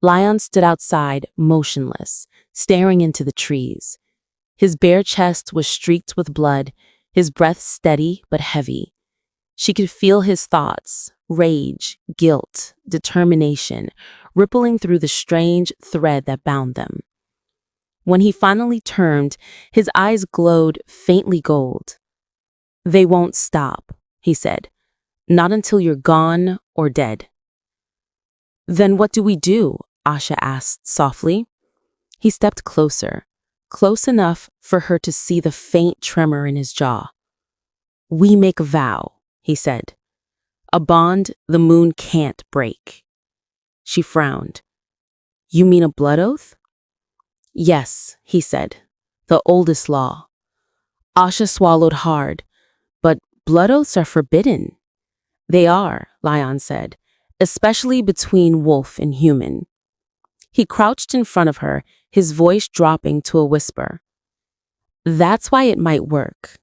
S1: Lion stood outside, motionless, staring into the trees. His bare chest was streaked with blood, his breath steady but heavy. She could feel his thoughts, rage, guilt, determination, rippling through the strange thread that bound them. When he finally turned, his eyes glowed faintly gold. "They won't stop," he said. "Not until you're gone or dead." "Then what do we do?" Asha asked softly. He stepped closer, close enough for her to see the faint tremor in his jaw. "We make a vow," he said. "A bond the moon can't break." She frowned. "You mean a blood oath?" "Yes," he said. "The oldest law." Asha swallowed hard. "But blood oaths are forbidden." "They are," Lion said, "especially between wolf and human." He crouched in front of her, his voice dropping to a whisper. "That's why it might work."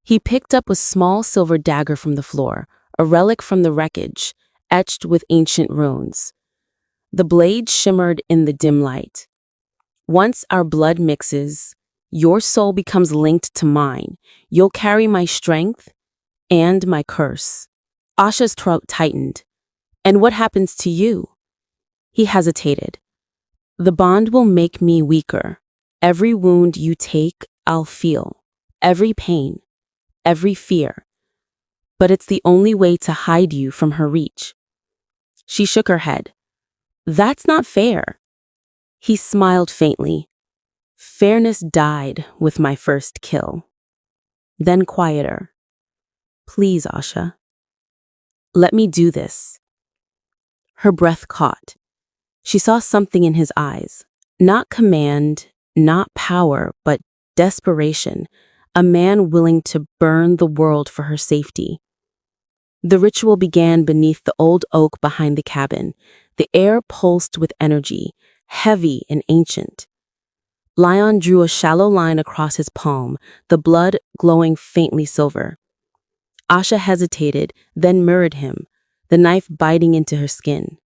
S1: He picked up a small silver dagger from the floor, a relic from the wreckage, etched with ancient runes. The blade shimmered in the dim light. "Once our blood mixes, your soul becomes linked to mine. You'll carry my strength and my curse." Asha's throat tightened. "And what happens to you?" He hesitated. "The bond will make me weaker. Every wound you take, I'll feel. Every pain, every fear. but it's the only way to hide you from her reach. She shook her head. That's not fair. He smiled faintly. Fairness died with my first kill. Then quieter. Please, Asha. Let me do this. Her breath caught. She saw something in his eyes. Not command, not power, but desperation. A man willing to burn the world for her safety. The ritual began beneath the old oak behind the cabin. The air pulsed with energy, heavy and ancient. Lion drew a shallow line across his palm, the blood glowing faintly silver. Asha hesitated, then mirrored him, the knife biting into her skin.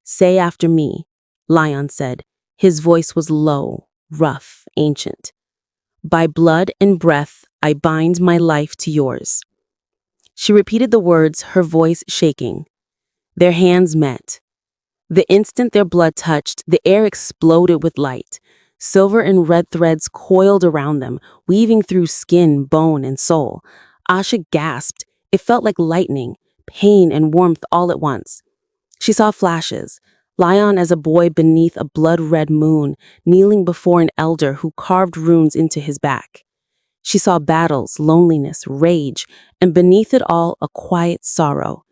S1: Say after me, Lion said. His voice was low, rough, ancient. By blood and breath, I bind my life to yours. She repeated the words, her voice shaking. Their hands met. The instant their blood touched, the air exploded with light. Silver and red threads coiled around them, weaving through skin, bone, and soul. Asha gasped. It felt like lightning, pain and warmth all at once. She saw flashes. Lion as a boy beneath a blood-red moon, kneeling before an elder who carved runes into his back. She saw battles, loneliness, rage, and beneath it all, a quiet sorrow.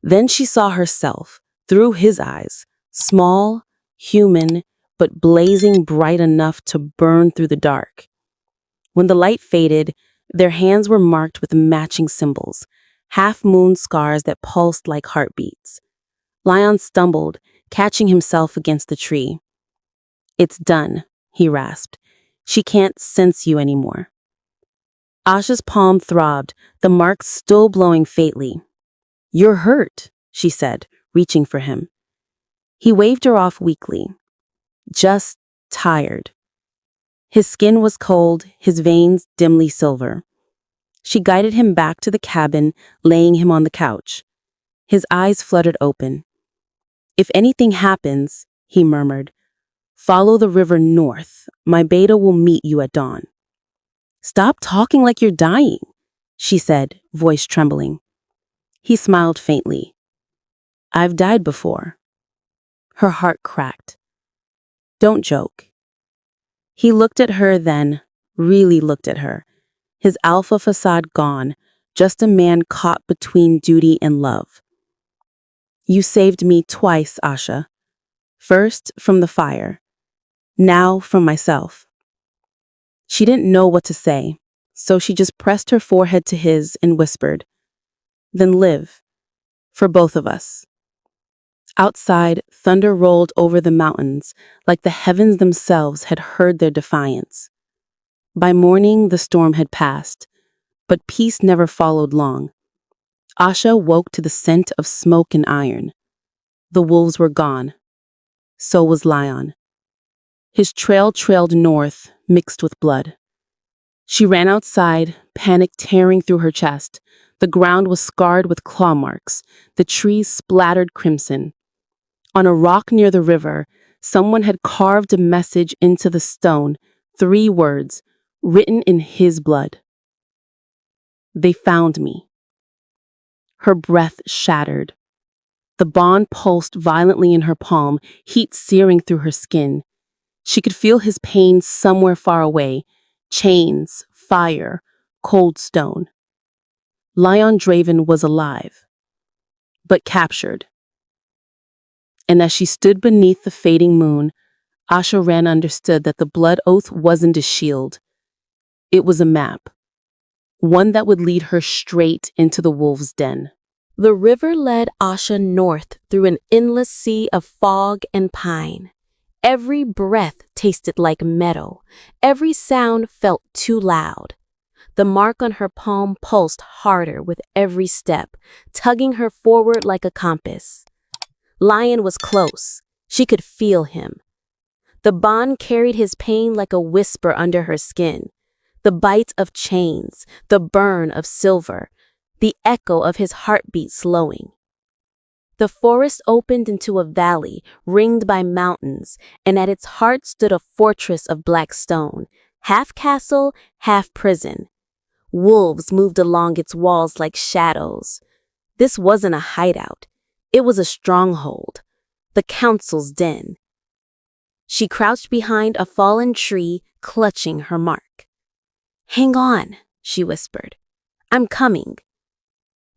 S1: Then she saw herself, through his eyes, small, human, but blazing bright enough to burn through the dark. When the light faded, their hands were marked with matching symbols, half-moon scars that pulsed like heartbeats. Lion stumbled, catching himself against the tree. It's done, he rasped. She can't sense you anymore. Asha's palm throbbed, the marks still blowing faintly. You're hurt, she said, reaching for him. He waved her off weakly. Just tired. His skin was cold, his veins dimly silver. She guided him back to the cabin, laying him on the couch. His eyes fluttered open. If anything happens, he murmured, follow the river north. My beta will meet you at dawn. Stop talking like you're dying, she said, voice trembling. He smiled faintly. I've died before. Her heart cracked. Don't joke. He looked at her then, really looked at her. His alpha facade gone, just a man caught between duty and love. You saved me twice, Asha. First from the fire, now from myself. She didn't know what to say, so she just pressed her forehead to his and whispered, Then live, for both of us. Outside, thunder rolled over the mountains like the heavens themselves had heard their defiance. By morning, the storm had passed, but peace never followed long. Asha woke to the scent of smoke and iron. The wolves were gone. So was Lion. His trail trailed north, mixed with blood. She ran outside, panic tearing through her chest. The ground was scarred with claw marks, the trees splattered crimson. On a rock near the river, someone had carved a message into the stone, 3 words, written in his blood. They found me. Her breath shattered. The bond pulsed violently in her palm, heat searing through her skin. She could feel his pain somewhere far away. Chains, fire, cold stone. Lion Draven was alive, but captured. And as she stood beneath the fading moon, Asha Ran understood that the blood oath wasn't a shield. It was a map. One that would lead her straight into the wolf's den.
S3: The river led Asha north through an endless sea of fog and pine. Every breath tasted like meadow. Every sound felt too loud. The mark on her palm pulsed harder with every step, tugging her forward like a compass. Lion was close. She could feel him. The bond carried his pain like a whisper under her skin. The bite of chains, the burn of silver, the echo of his heartbeat slowing. The forest opened into a valley ringed by mountains, and at its heart stood a fortress of black stone, half castle, half prison. Wolves moved along its walls like shadows. This wasn't a hideout. It was a stronghold, the council's den. She crouched behind a fallen tree, clutching her mark. "Hang on," she whispered. "I'm coming."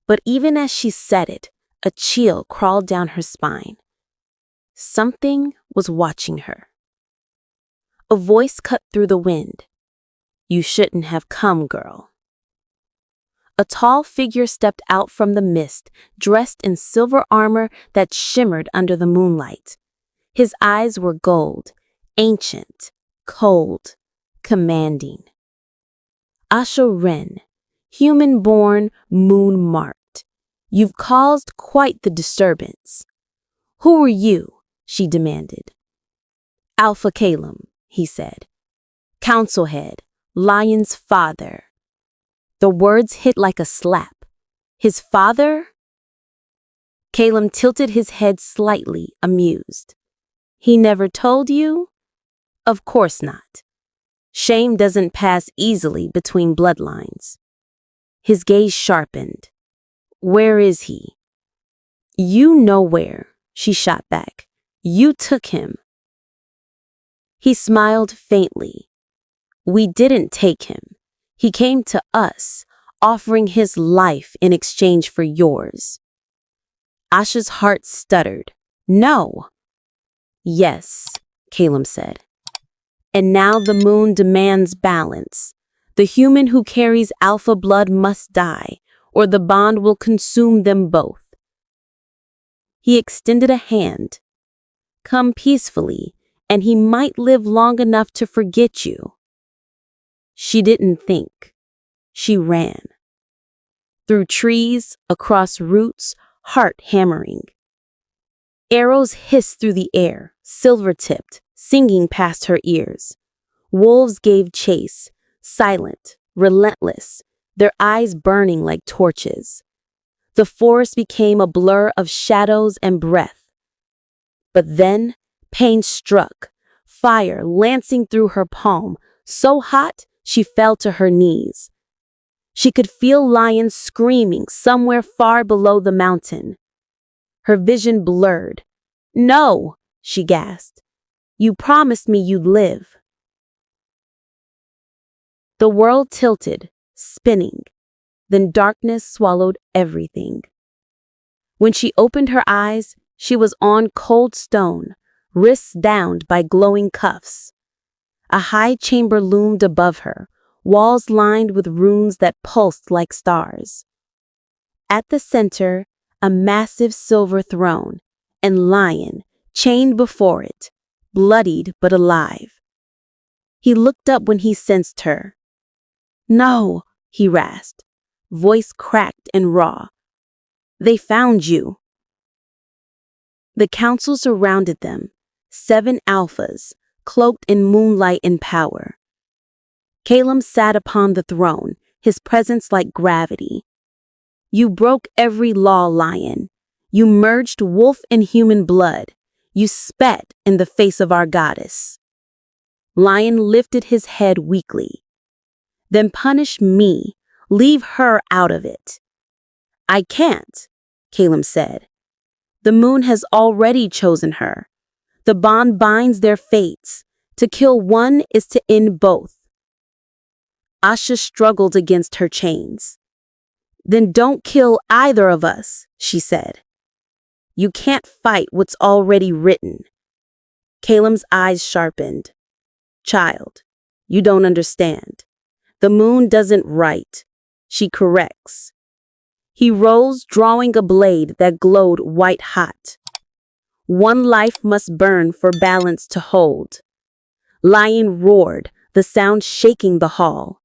S3: But even as she said it, a chill crawled down her spine. Something was watching her. A voice cut through the wind. "You shouldn't have come, girl." A tall figure stepped out from the mist, dressed in silver armor that shimmered under the moonlight. His eyes were gold, ancient, cold, commanding. Asha Ren, human-born, moon-marked. "You've caused quite the disturbance." "Who are you?" she demanded. "Alpha Calum," he said. "Council head, Lion's father." The words hit like a slap. His father? Calum tilted his head slightly, amused. "He never told you?" "Of course not. Shame doesn't pass easily between bloodlines." His gaze sharpened. "Where is he?" "You know where," she shot back. "You took him." He smiled faintly. "We didn't take him. He came to us, offering his life in exchange for yours." Asha's heart stuttered. "No." "Yes," Calum said. "And now the moon demands balance. The human who carries alpha blood must die, or the bond will consume them both." He extended a hand. "Come peacefully, and he might live long enough to forget you." She didn't think. She ran. Through trees, across roots, heart hammering. Arrows hissed through the air, silver-tipped, singing past her ears. Wolves gave chase, silent, relentless, their eyes burning like torches. The forest became a blur of shadows and breath. But then, pain struck, fire lancing through her palm, so hot she fell to her knees. She could feel lions screaming somewhere far below the mountain. Her vision blurred. "No," she gasped. "You promised me you'd live." The world tilted, spinning. Then darkness swallowed everything. When she opened her eyes, she was on cold stone, wrists downed by glowing cuffs. A high chamber loomed above her, walls lined with runes that pulsed like stars. At the center, a massive silver throne, and Lion, chained before it, bloodied but alive. He looked up when he sensed her. "No," he rasped, voice cracked and raw. "They found you." The council surrounded them, 7 alphas, cloaked in moonlight and power. Calum sat upon the throne, his presence like gravity. "You broke every law, Lion. You merged wolf and human blood. You spat in the face of our goddess." Lion lifted his head weakly. "Then punish me. Leave her out of it." "I can't," Calum said. "The moon has already chosen her. The bond binds their fates. To kill one is to end both." Asha struggled against her chains. "Then don't kill either of us," she said. "You can't fight what's already written." Calum's eyes sharpened. "Child, you don't understand. The moon doesn't write. She corrects." He rose, drawing a blade that glowed white-hot. "One life must burn for balance to hold." Lion roared, the sound shaking the hall.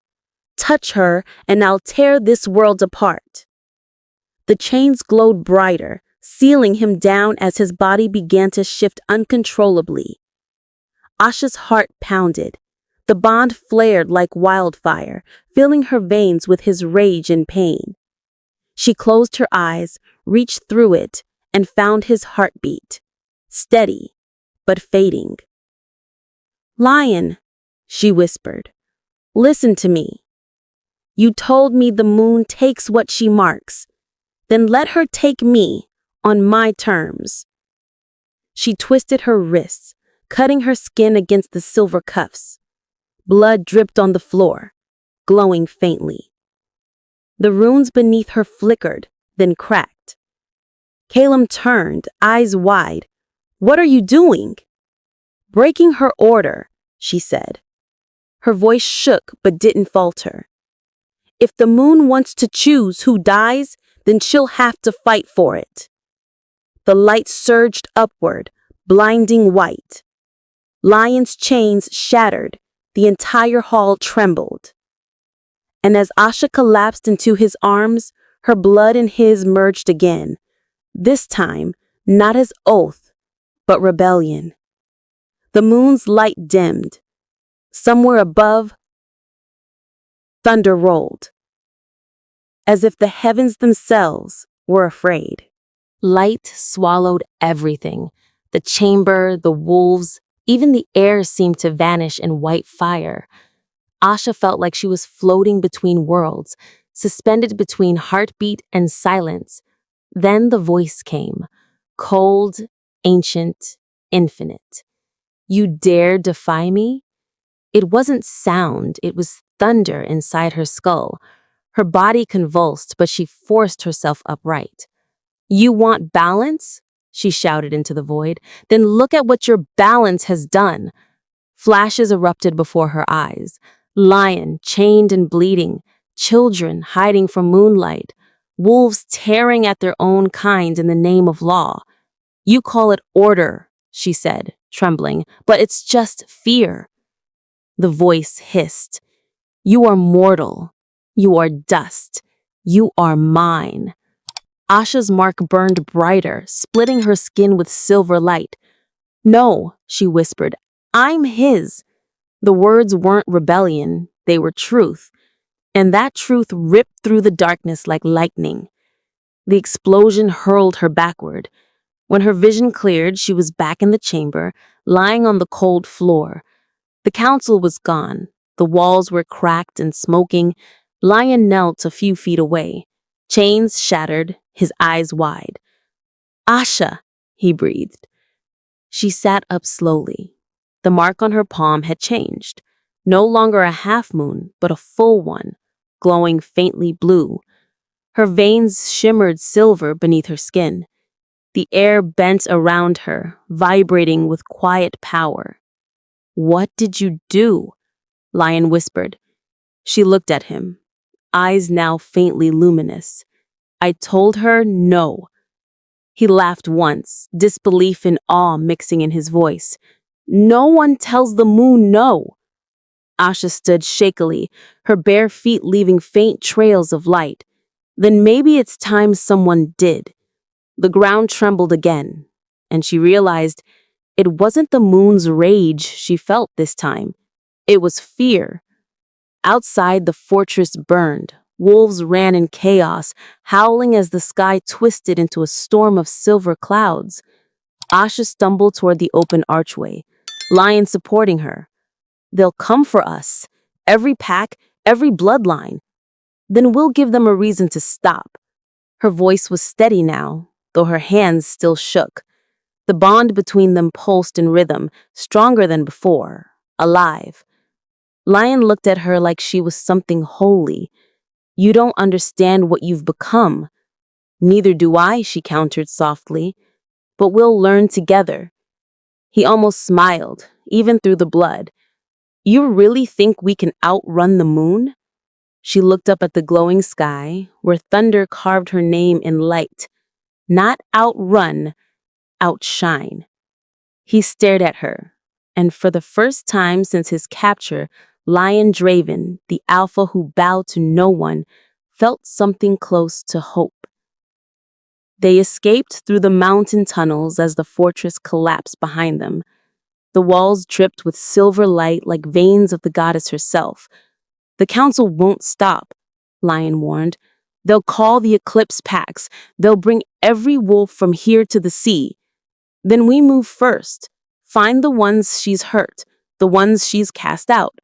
S3: "Touch her, and I'll tear this world apart." The chains glowed brighter, sealing him down as his body began to shift uncontrollably. Asha's heart pounded. The bond flared like wildfire, filling her veins with his rage and pain. She closed her eyes, reached through it, and found his heartbeat. Steady, but fading. "Lion," she whispered, "listen to me."
S2: You told me the moon takes what she marks. Then let her take me on my terms. She twisted her wrists, cutting her skin against the silver cuffs. Blood dripped on the floor, glowing faintly. The runes beneath her flickered, then cracked. Calum turned, eyes wide. What are you doing? Breaking her order, she said. Her voice shook but didn't falter. If the moon wants to choose who dies, then she'll have to fight for it. The light surged upward, blinding white. Lion's chains shattered, the entire hall trembled. And as Asha collapsed into his arms, her blood and his merged again. This time, not as oath, but rebellion. The moon's light dimmed. Somewhere above, thunder rolled, as if the heavens themselves were afraid.
S3: Light swallowed everything. The chamber, the wolves, even the air seemed to vanish in white fire. Asha felt like she was floating between worlds, suspended between heartbeat and silence. Then the voice came, cold, ancient, infinite. You dare defy me? It wasn't sound, it was thunder inside her skull. Her body convulsed, but she forced herself upright. You want balance? She shouted into the void. Then look at what your balance has done. Flashes erupted before her eyes. Lion, chained and bleeding. Children hiding from moonlight. Wolves tearing at their own kind in the name of law. You call it order, she said, trembling, but it's just fear. The voice hissed. You are mortal. You are dust. You are mine. Asha's mark burned brighter, splitting her skin with silver light. No, she whispered, I'm his. The words weren't rebellion, they were truth. And that truth ripped through the darkness like lightning. The explosion hurled her backward. When her vision cleared, she was back in the chamber, lying on the cold floor. The council was gone. The walls were cracked and smoking. Lion knelt a few feet away. Chains shattered, his eyes wide. Asha, he breathed. She sat up slowly. The mark on her palm had changed. No longer a half moon, but a full one, glowing faintly blue. Her veins shimmered silver beneath her skin. The air bent around her, vibrating with quiet power. What did you do? Lion whispered. She looked at him, eyes now faintly luminous. I told her no. He laughed once, disbelief and awe mixing in his voice. No one tells the moon no. Asha stood shakily, her bare feet leaving faint trails of light. Then maybe it's time someone did. The ground trembled again, and she realized it wasn't the moon's rage she felt this time. It was fear. Outside, the fortress burned. Wolves ran in chaos, howling as the sky twisted into a storm of silver clouds. Asha stumbled toward the open archway, Lion supporting her. They'll come for us. Every pack, every bloodline. Then we'll give them a reason to stop. Her voice was steady now, though her hands still shook. The bond between them pulsed in rhythm, stronger than before, alive. Lion looked at her like she was something holy. You don't understand what you've become. Neither do I, she countered softly. But we'll learn together. He almost smiled, even through the blood. You really think we can outrun the moon? She looked up at the glowing sky, where thunder carved her name in light. Not outrun, outshine. He stared at her, and for the first time since his capture, Lion Draven, the alpha who bowed to no one, felt something close to hope. They escaped through the mountain tunnels as the fortress collapsed behind them. The walls dripped with silver light like veins of the goddess herself. The council won't stop, Lion warned. They'll call the eclipse packs. They'll bring every wolf from here to the sea. Then we move first. Find the ones she's hurt, the ones she's cast out.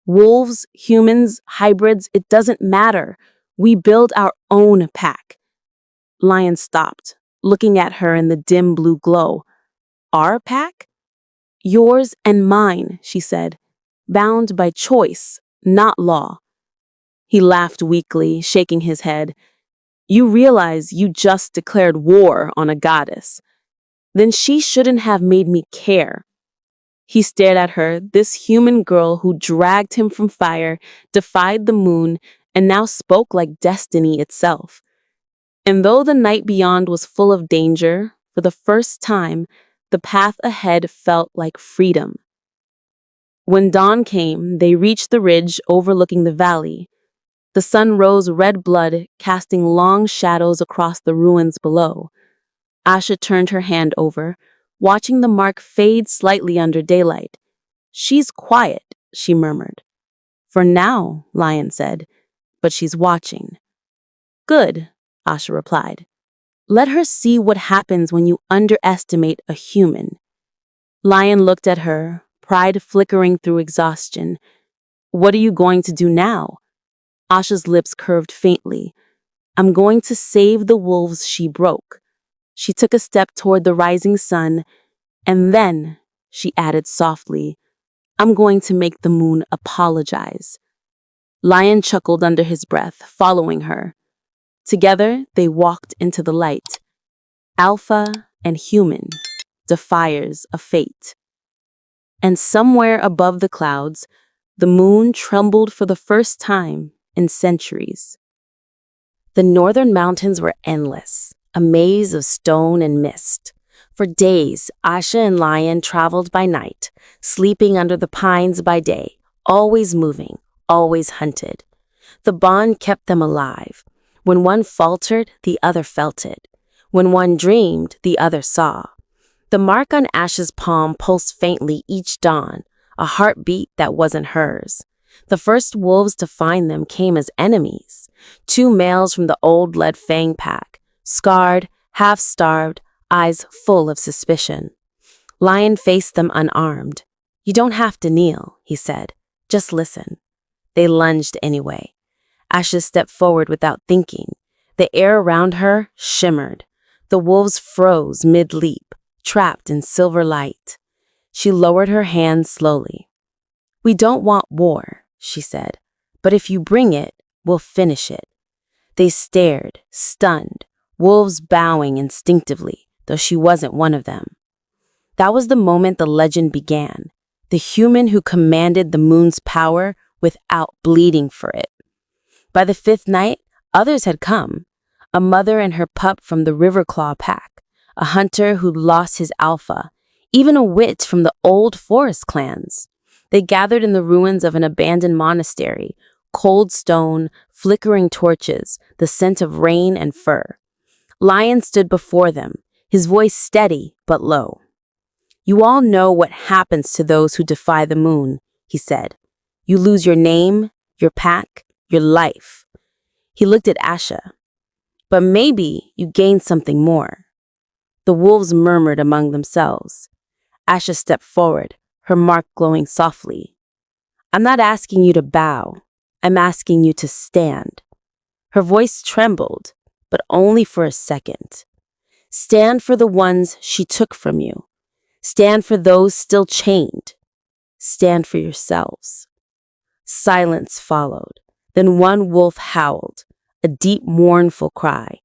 S2: Wolves, humans, hybrids, it doesn't matter. We build our own pack. Lion stopped, looking at her in the dim blue glow. Our pack? Yours and mine, she said, bound by choice, not law. He laughed weakly, shaking his head. You realize you just declared war on a goddess. Then she shouldn't have made me care. He stared at her, this human girl who dragged him from fire, defied the moon, and now spoke like destiny itself. And though the night beyond was full of danger, for the first time, the path ahead felt like freedom. When dawn came, they reached the ridge overlooking the valley. The sun rose red blood, casting long shadows across the ruins below. Asha turned her hand over, watching the mark fade slightly under daylight. She's quiet, she murmured. For now, Lion said, but she's watching. Good, Asha replied. Let her see what happens when you underestimate a human. Lion looked at her, pride flickering through exhaustion. What are you going to do now? Asha's lips curved faintly. I'm going to save the wolves she broke. She took a step toward the rising sun, and then, she added softly, I'm going to make the moon apologize. Lion chuckled under his breath, following her. Together, they walked into the light. Alpha and human, defiers of fate. And somewhere above the clouds, the moon trembled for the first time in centuries.
S3: The northern mountains were endless, a maze of stone and mist. For days, Asha and Lion traveled by night, sleeping under the pines by day, always moving, always hunted. The bond kept them alive. When one faltered, the other felt it. When one dreamed, the other saw. The mark on Asha's palm pulsed faintly each dawn, a heartbeat that wasn't hers. The first wolves to find them came as enemies. 2 males from the old Lead Fang pack, scarred, half-starved, eyes full of suspicion. Lion faced them unarmed. You don't have to kneel, he said. Just listen. They lunged anyway. Asha stepped forward without thinking. The air around her shimmered. The wolves froze mid-leap, trapped in silver light. She lowered her hand slowly. We don't want war, she said, but if you bring it, we'll finish it. They stared, stunned, wolves bowing instinctively, though she wasn't one of them. That was the moment the legend began, the human who commanded the moon's power without bleeding for it. By the 5th night, others had come, a mother and her pup from the Riverclaw pack, a hunter who'd lost his alpha, even a witch from the old forest clans. They gathered in the ruins of an abandoned monastery, cold stone, flickering torches, the scent of rain and fur. Lion stood before them, his voice steady but low. You all know what happens to those who defy the moon, he said. You lose your name, your pack, your life. He looked at Asha. But maybe you gain something more. The wolves murmured among themselves. Asha stepped forward, her mark glowing softly. I'm not asking you to bow. I'm asking you to stand. Her voice trembled, but only for a second. Stand for the ones she took from you. Stand for those still chained. Stand for yourselves. Silence followed. Then one wolf howled, a deep, mournful cry.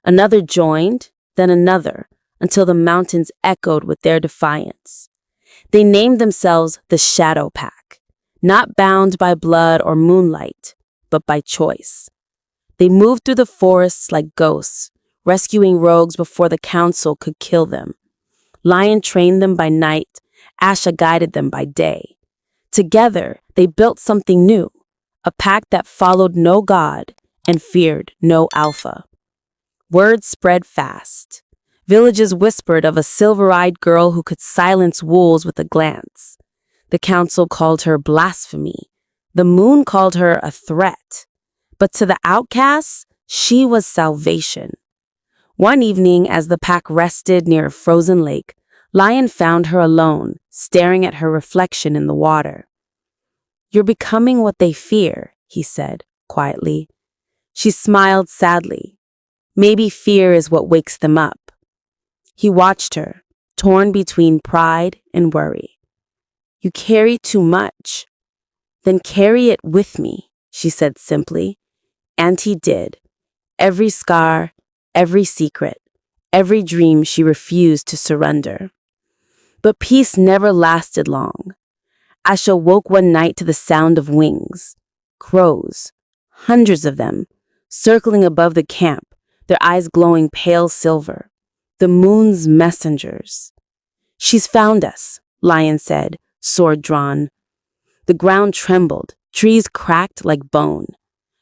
S3: Another joined, then another, until the mountains echoed with their defiance. They named themselves the Shadow Pack, not bound by blood or moonlight, but by choice. They moved through the forests like ghosts, rescuing rogues before the council could kill them. Lion trained them by night, Asha guided them by day. Together, they built something new, a pack that followed no god and feared no alpha. Word spread fast. Villages whispered of a silver-eyed girl who could silence wolves with a glance. The council called her blasphemy. The moon called her a threat. But to the outcasts, she was salvation. One evening, as the pack rested near a frozen lake, Lion found her alone, staring at her reflection in the water.
S2: "You're becoming what they fear," he said, quietly. She smiled sadly. Maybe fear is what wakes them up. He watched her, torn between pride and worry. "You carry too much." "Then carry it with me," she said simply. And he did. Every scar, every secret, every dream she refused to surrender. But peace never lasted long. Asha woke one night to the sound of wings. Crows, hundreds of them, circling above the camp, their eyes glowing pale silver. The moon's messengers. "She's found us," Lion said, sword drawn. The ground trembled, trees cracked like bone.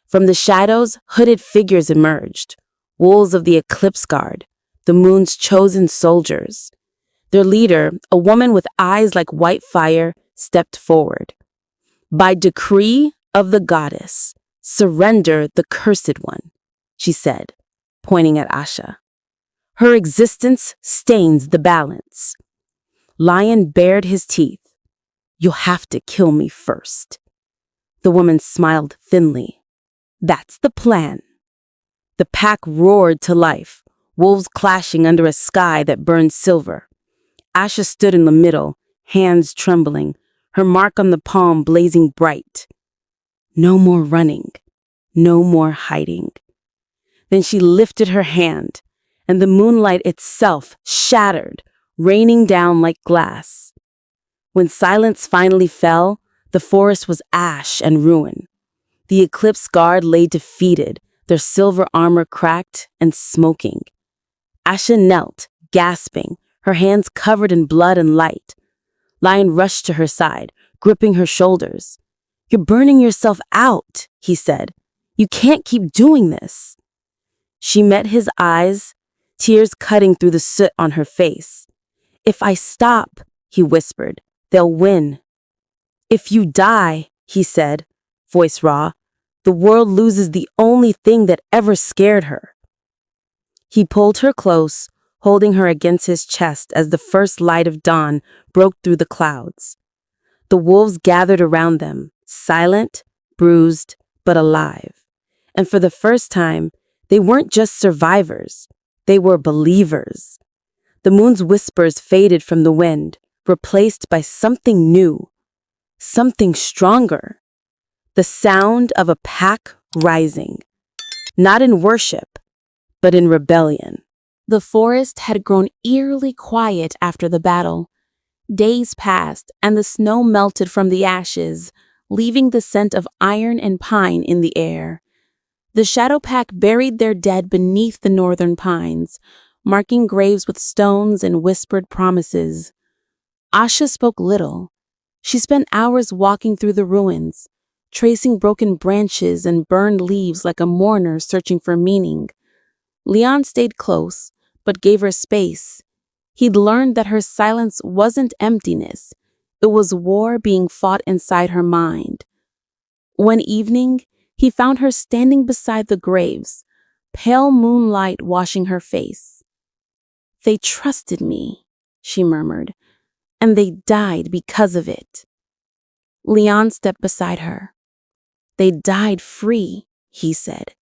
S2: From the shadows, hooded figures emerged, wolves of the Eclipse Guard, the moon's chosen soldiers. Their leader, a woman with eyes like white fire, stepped forward. "By decree of the goddess, surrender the cursed one," she said, pointing at Asha. "Her existence stains the balance." Lion bared his teeth. "You'll have to kill me first." The woman smiled thinly. "That's the plan." The pack roared to life, wolves clashing under a sky that burned silver. Asha stood in the middle, hands trembling, her mark on the palm blazing bright. No more running, no more hiding. Then she lifted her hand, and the moonlight itself shattered, raining down like glass. When silence finally fell, the forest was ash and ruin. The Eclipse Guard lay defeated, their silver armor cracked and smoking. Asha knelt, gasping, her hands covered in blood and light. Lion rushed to her side, gripping her shoulders. "You're burning yourself out," he said. "You can't keep doing this." She met his eyes, tears cutting through the soot on her face. "If I stop," he whispered, "they'll win." "If you die," he said, voice raw, "the world loses the only thing that ever scared her." He pulled her close, holding her against his chest as the first light of dawn broke through the clouds. The wolves gathered around them, silent, bruised, but alive. And for the first time, they weren't just survivors, they were believers. The moon's whispers faded from the wind, replaced by something new, something stronger. The sound of a pack rising, not in worship, but in rebellion.
S3: The forest had grown eerily quiet after the battle. Days passed, and the snow melted from the ashes, leaving the scent of iron and pine in the air. The Shadow Pack buried their dead beneath the northern pines, marking graves with stones and whispered promises. Asha spoke little. She spent hours walking through the ruins, tracing broken branches and burned leaves like a mourner searching for meaning. Leon stayed close, but gave her space. He'd learned that her silence wasn't emptiness. It was war being fought inside her mind. One evening, he found her standing beside the graves, pale moonlight washing her face. "They trusted me," she murmured, "and they died because of it." Leon stepped beside her. "They died free," he said.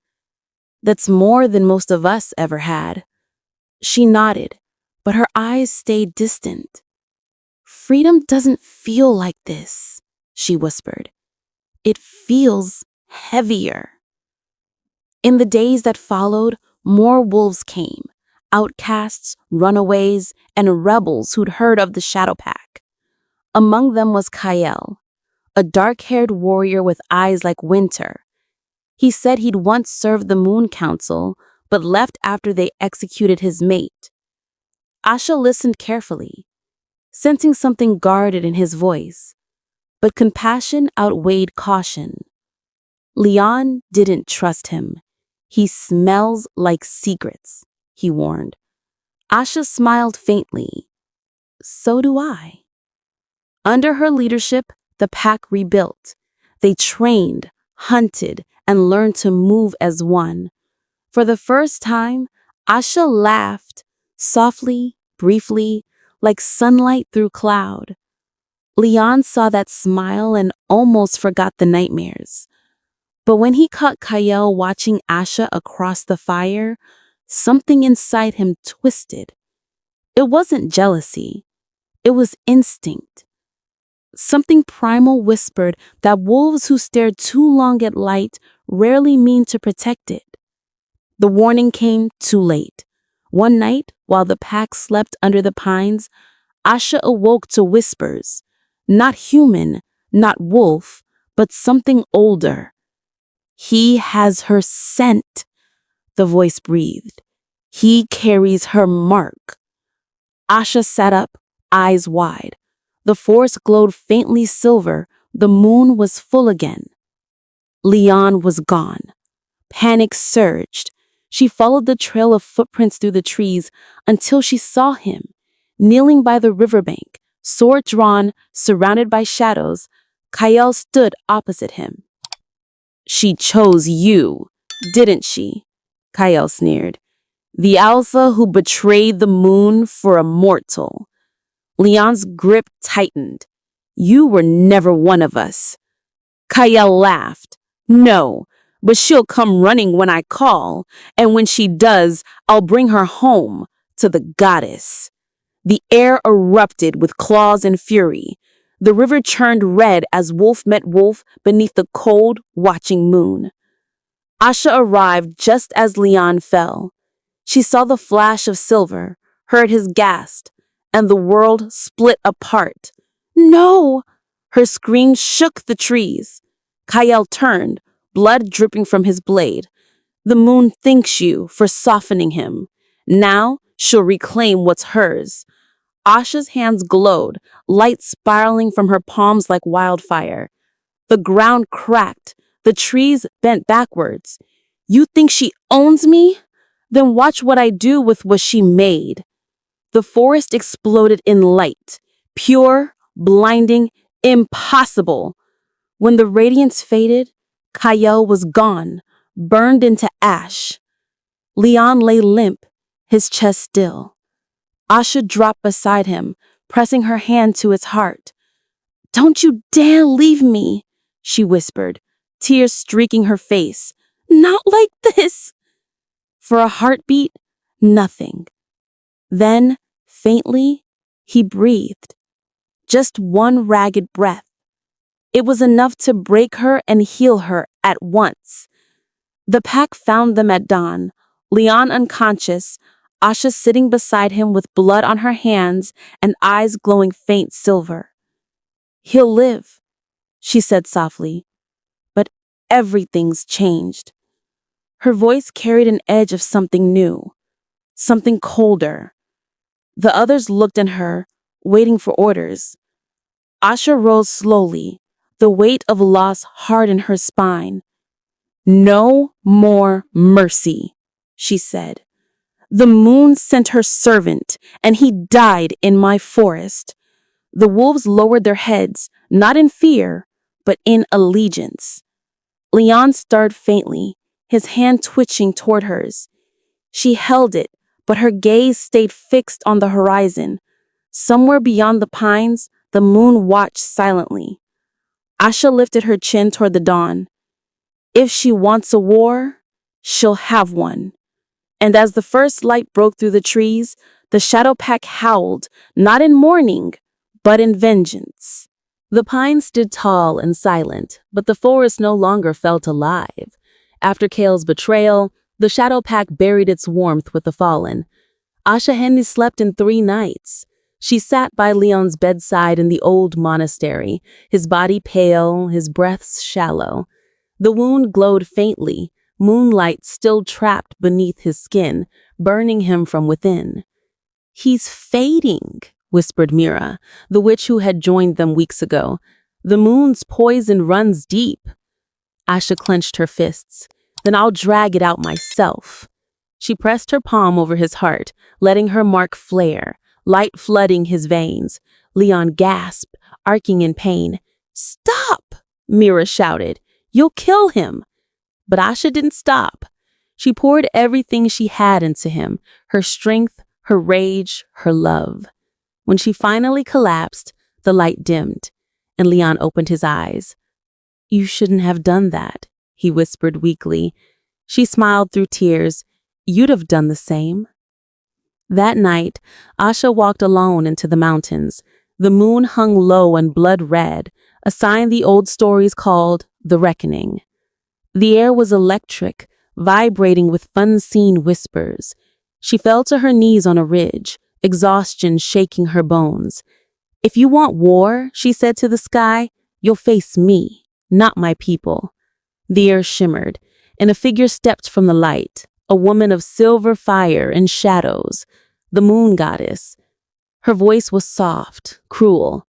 S3: "That's more than most of us ever had." She nodded, but her eyes stayed distant. "Freedom doesn't feel like this," she whispered. "It feels heavier." In the days that followed, more wolves came, outcasts, runaways, and rebels who'd heard of the Shadow Pack. Among them was Kael, a dark-haired warrior with eyes like winter. He said he'd once served the Moon Council, but left after they executed his mate. Asha listened carefully, sensing something guarded in his voice, but compassion outweighed caution. Leon didn't trust him. "He smells like secrets," he warned. Asha smiled faintly. "So do I." Under her leadership, the pack rebuilt. They trained, hunted, and learned to move as one. For the first time, Asha laughed, softly, briefly, like sunlight through cloud.
S2: Leon saw that smile and almost forgot the nightmares. But when he caught Kyle watching Asha across the fire, something inside him twisted. It wasn't jealousy. It was instinct. Something primal whispered that wolves who stared too long at light rarely mean to protect it. The warning came too late. One night, while the pack slept under the pines, Asha awoke to whispers. Not human, not wolf, but something older. "He has her scent," the voice breathed. "He carries her mark." Asha sat up, eyes wide. The forest glowed faintly silver. The moon was full again. Leon was gone. Panic surged. She followed the trail of footprints through the trees until she saw him, kneeling by the riverbank, sword drawn, surrounded by shadows. Kyle stood opposite him. "She chose you, didn't she?" Kyle sneered. "The alpha who betrayed the moon for a mortal." Leon's grip tightened. "You were never one of us." Kyle laughed. "No, but she'll come running when I call, and when she does, I'll bring her home to the goddess." The air erupted with claws and fury. The river churned red as wolf met wolf beneath the cold, watching moon. Asha arrived just as Leon fell. She saw the flash of silver, heard his gasp, and the world split apart. "No!" Her scream shook the trees. Kyle turned, blood dripping from his blade. "The moon thanks you for softening him. Now she'll reclaim what's hers." Asha's hands glowed, light spiraling from her palms like wildfire. The ground cracked. The trees bent backwards. "You think she owns me? Then watch what I do with what she made." The forest exploded in light. Pure, blinding, impossible. When the radiance faded, Kyle was gone, burned into ash. Leon lay limp, his chest still. Asha dropped beside him, pressing her hand to his heart. "Don't you dare leave me," she whispered, tears streaking her face. "Not like this." For a heartbeat, nothing. Then, faintly, he breathed. Just one ragged breath. It was enough to break her and heal her at once. The pack found them at dawn, Leon unconscious, Asha sitting beside him with blood on her hands and eyes glowing faint silver. "He'll live," she said softly. "But everything's changed." Her voice carried an edge of something new, something colder. The others looked at her, waiting for orders. Asha rose slowly, the weight of loss hard in her spine. "No more mercy," she said. "The moon sent her servant, and he died in my forest." The wolves lowered their heads, not in fear, but in allegiance. Leon stirred faintly, his hand twitching toward hers. She held it, but her gaze stayed fixed on the horizon. Somewhere beyond the pines, the moon watched silently. Asha lifted her chin toward the dawn. If she wants a war, she'll have one. And as the first light broke through the trees, the shadow pack howled, not in mourning, but in vengeance. The pines stood tall and silent, but the forest no longer felt alive. After Kale's betrayal, the shadow pack buried its warmth with the fallen. Asha Henry slept in 3 nights. She sat by Leon's bedside in the old monastery, his body pale, his breaths shallow. The wound glowed faintly, moonlight still trapped beneath his skin, burning him from within. "He's fading," whispered Mira, the witch who had joined them weeks ago. "The moon's poison runs deep." Asha clenched her fists. "Then I'll drag it out myself." She pressed her palm over his heart, letting her mark flare, light flooding his veins. Leon gasped, arcing in pain. "Stop!" Mira shouted. "You'll kill him." But Asha didn't stop. She poured everything she had into him, her strength, her rage, her love. When she finally collapsed,
S3: The light dimmed, and Leon opened his eyes. "You shouldn't have done that," he whispered weakly. She smiled through tears. "You'd have done the same." That night, Asha walked alone into the mountains. The moon hung low and blood red, a sign the old stories called the reckoning. The air was electric, vibrating with unseen whispers. She fell to her knees on a ridge, exhaustion shaking her bones. "If you want war," she said to the sky, "you'll face me, not my people." The air shimmered, and a figure stepped from the light, a woman of silver fire and shadows, the moon goddess. Her voice was soft, cruel.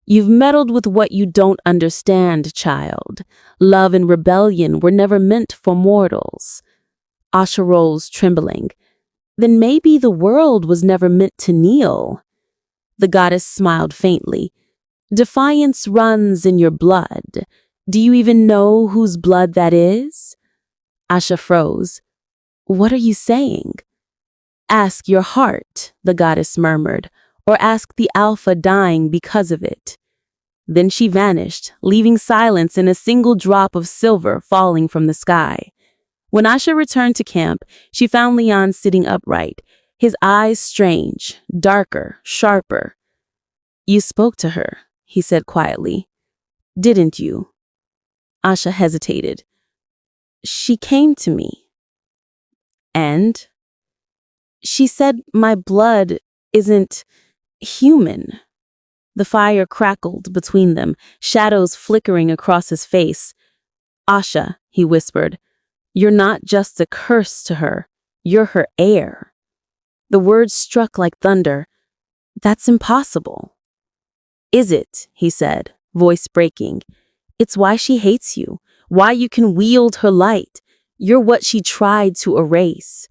S3: "You've meddled with what you don't understand, child. Love and rebellion were never meant for mortals." Asha rose, trembling. "Then maybe the world was never meant to kneel." The goddess smiled faintly. "Defiance runs in your blood. Do you even know whose blood that is?" Asha froze. "What are you saying?" "Ask your heart," the goddess murmured, "or ask the Alpha dying because of it." Then she vanished, leaving silence and a single drop of silver falling from the sky. When Asha returned to camp, she found Leon sitting upright, his eyes strange, darker, sharper. "You spoke to her," he said quietly. "Didn't you?" Asha hesitated. "She came to me." "And?" "She said my blood isn't human." The fire crackled between them, shadows flickering across his face. "Asha," he whispered, "you're not just a curse to her, you're her heir." The words struck like thunder. "That's impossible." "Is it?" he said, voice breaking. "It's why she hates you, why you can wield her light. You're what she tried to erase."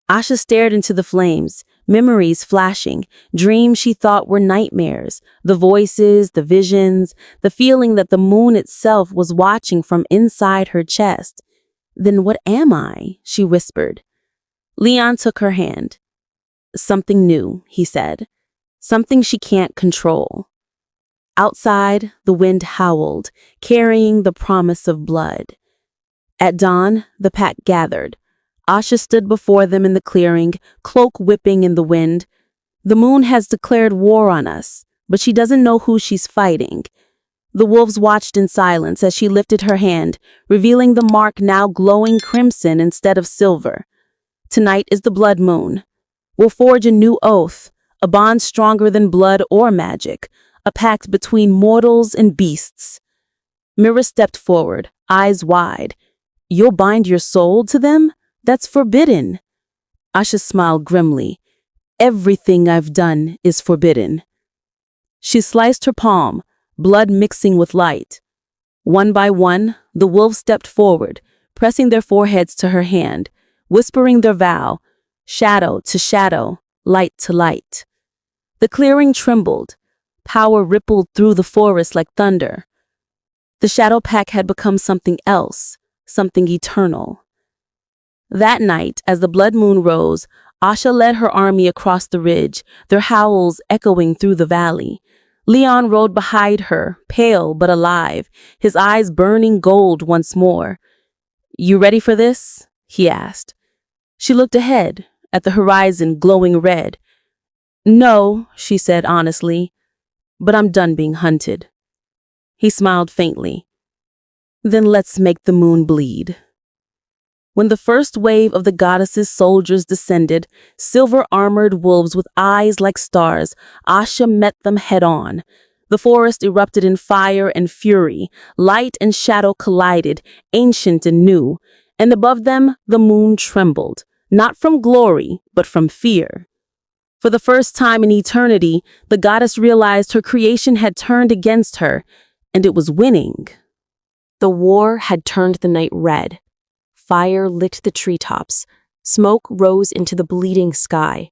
S3: Asha stared into the flames, memories flashing, dreams she thought were nightmares, the voices, the visions, the feeling that the moon itself was watching from inside her chest. "Then what am I?" she whispered. Leon took her hand. "Something new," he said. "Something she can't control." Outside, the wind howled, carrying the promise of blood. At dawn, the pack gathered. Asha stood before them in the clearing, cloak whipping in the wind. "The moon has declared war on us, but she doesn't know who she's fighting." The wolves watched in silence as she lifted her hand, revealing the mark now glowing crimson instead of silver. "Tonight is the blood moon. We'll forge a new oath, a bond stronger than blood or magic, a pact between mortals and beasts." Mira stepped forward, eyes wide. "You'll bind your soul to them? That's forbidden." Asha smiled grimly. "Everything I've done is forbidden." She sliced her palm, blood mixing with light. One by one, the wolves stepped forward, pressing their foreheads to her hand, whispering their vow, shadow to shadow, light to light. The clearing trembled. Power rippled through the forest like thunder. The shadow pack had become something else, something eternal. That night, as the blood moon rose, Asha led her army across the ridge, their howls echoing through the valley. Leon rode behind her, pale but alive, his eyes burning gold once more. "You ready for this?" he asked. She looked ahead, at the horizon glowing red. "No," she said honestly, "but I'm done being hunted." He smiled faintly. "Then let's make the moon bleed." When the first wave of the goddess's soldiers descended, silver-armored wolves with eyes like stars, Asha met them head-on. The forest erupted in fire and fury. Light and shadow collided, ancient and new. And above them, the moon trembled, not from glory, but from fear. For the first time in eternity, the goddess realized her creation had turned against her, and it was winning.
S1: The war had turned the night red. Fire lit the treetops. Smoke rose into the bleeding sky.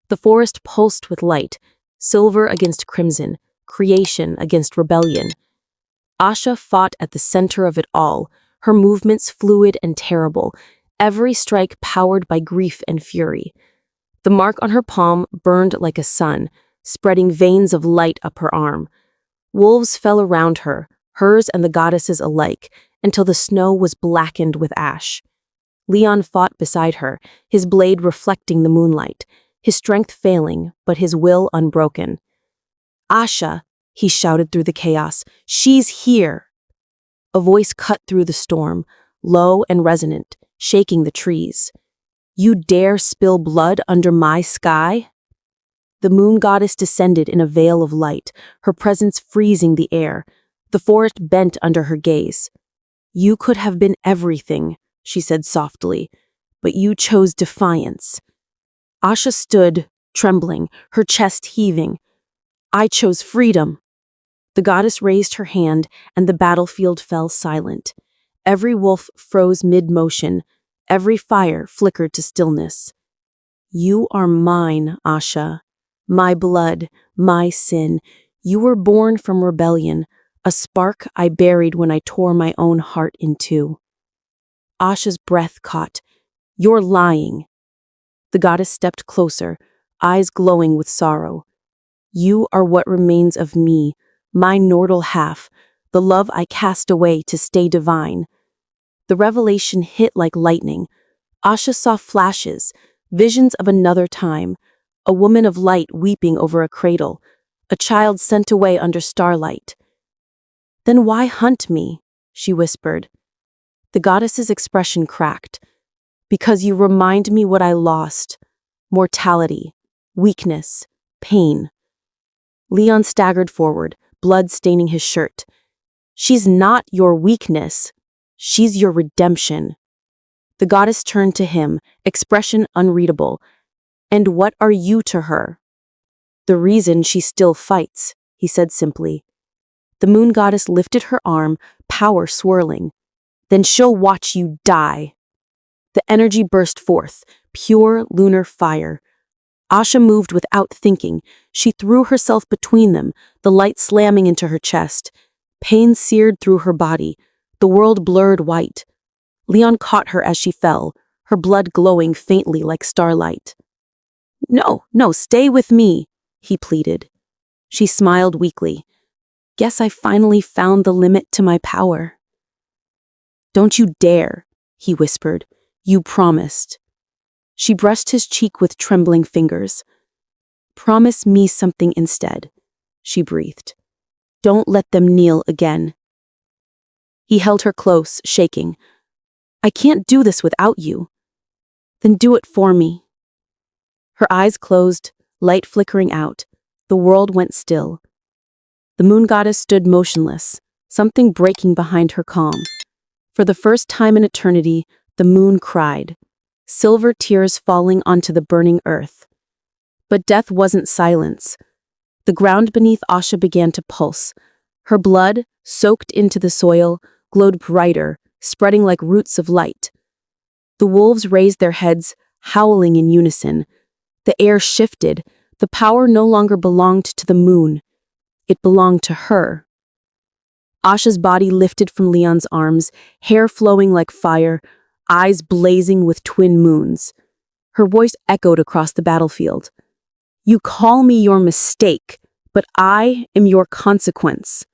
S1: The forest pulsed with light, silver against crimson, creation against rebellion. Asha fought at the center of it all, her movements fluid and terrible, every strike powered by grief and fury. The mark on her palm burned like a sun,
S3: spreading veins of light up her arm. Wolves fell around her, hers and the goddess's alike, until the snow was blackened with ash. Leon fought beside her, his blade reflecting the moonlight, his strength failing, but his will unbroken. "Asha," he shouted through the chaos, "she's here!" A voice cut through the storm, low and resonant, shaking the trees. "You dare spill blood under my sky?" The moon goddess descended in a veil of light, her presence freezing the air. The forest bent under her gaze. "You could have been everything," she said softly, "but you chose defiance." Asha stood, trembling, her chest heaving. "I chose freedom." The goddess raised her hand, and the battlefield fell silent. Every wolf froze mid-motion, every fire flickered to stillness. "You are mine, Asha. My blood, my sin. You were born from rebellion, a spark I buried when I tore my own heart in two." Asha's breath caught. "You're lying." The goddess stepped closer, eyes glowing with sorrow. "You are what remains of me, my nordal half, the love I cast away to stay divine." The revelation hit like lightning. Asha saw flashes, visions of another time, a woman of light weeping over a cradle, a child sent away under starlight. "Then why hunt me?" she whispered. The goddess's expression cracked. "Because you remind me what I lost. Mortality, weakness, pain." Leon staggered forward, blood staining his shirt. "She's not your weakness. She's your redemption." The goddess turned to him, expression unreadable. "And what are you to her?" "The reason she still fights," he said simply. The moon goddess lifted her arm, power swirling. "Then she'll watch you die." The energy burst forth, pure lunar fire. Asha moved without thinking. She threw herself between them, the light slamming into her chest. Pain seared through her body. The world blurred white. Leon caught her as she fell, her blood glowing faintly like starlight. No, stay with me," he pleaded. She smiled weakly. "Guess I finally found the limit to my power." "Don't you dare," he whispered. "You promised." She brushed his cheek with trembling fingers. "Promise me something instead," she breathed. "Don't let them kneel again." He held her close, shaking. "I can't do this without you." "Then do it for me." Her eyes closed, light flickering out. The world went still. The moon goddess stood motionless, something breaking behind her calm. For the first time in eternity, the moon cried, silver tears falling onto the burning earth. But death wasn't silence. The ground beneath Asha began to pulse. Her blood, soaked into the soil, glowed brighter, spreading like roots of light. The wolves raised their heads, howling in unison. The air shifted. The power no longer belonged to the moon. It belonged to her. Asha's body lifted from Leon's arms, hair flowing like fire, eyes blazing with twin moons. Her voice echoed across the battlefield. "You call me your mistake, but I am your consequence."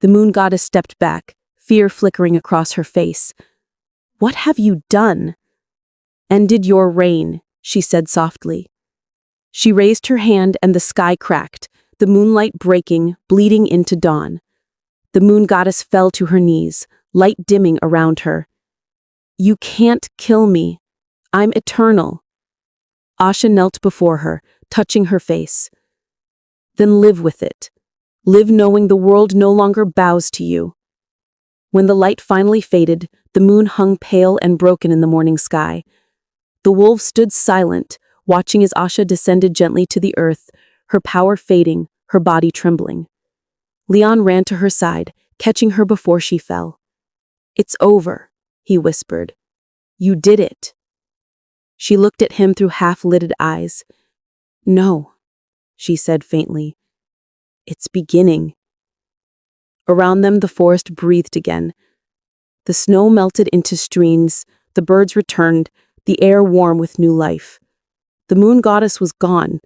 S3: The moon goddess stepped back, fear flickering across her face. "What have you done?" "Ended your reign," she said softly. She raised her hand and the sky cracked, the moonlight breaking, bleeding into dawn. The moon goddess fell to her knees, light dimming around her. "You can't kill me. I'm eternal." Asha knelt before her, touching her face. "Then live with it. Live knowing the world no longer bows to you." When the light finally faded, the moon hung pale and broken in the morning sky. The wolves stood silent, watching as Asha descended gently to the earth, her power fading, her body trembling. Leon ran to her side, catching her before she fell. "It's over," he whispered. "You did it." She looked at him through half-lidded eyes. "No," she said faintly. "It's beginning." Around them the forest breathed again. The snow melted into streams, the birds returned, the air warm with new life. The moon goddess was gone,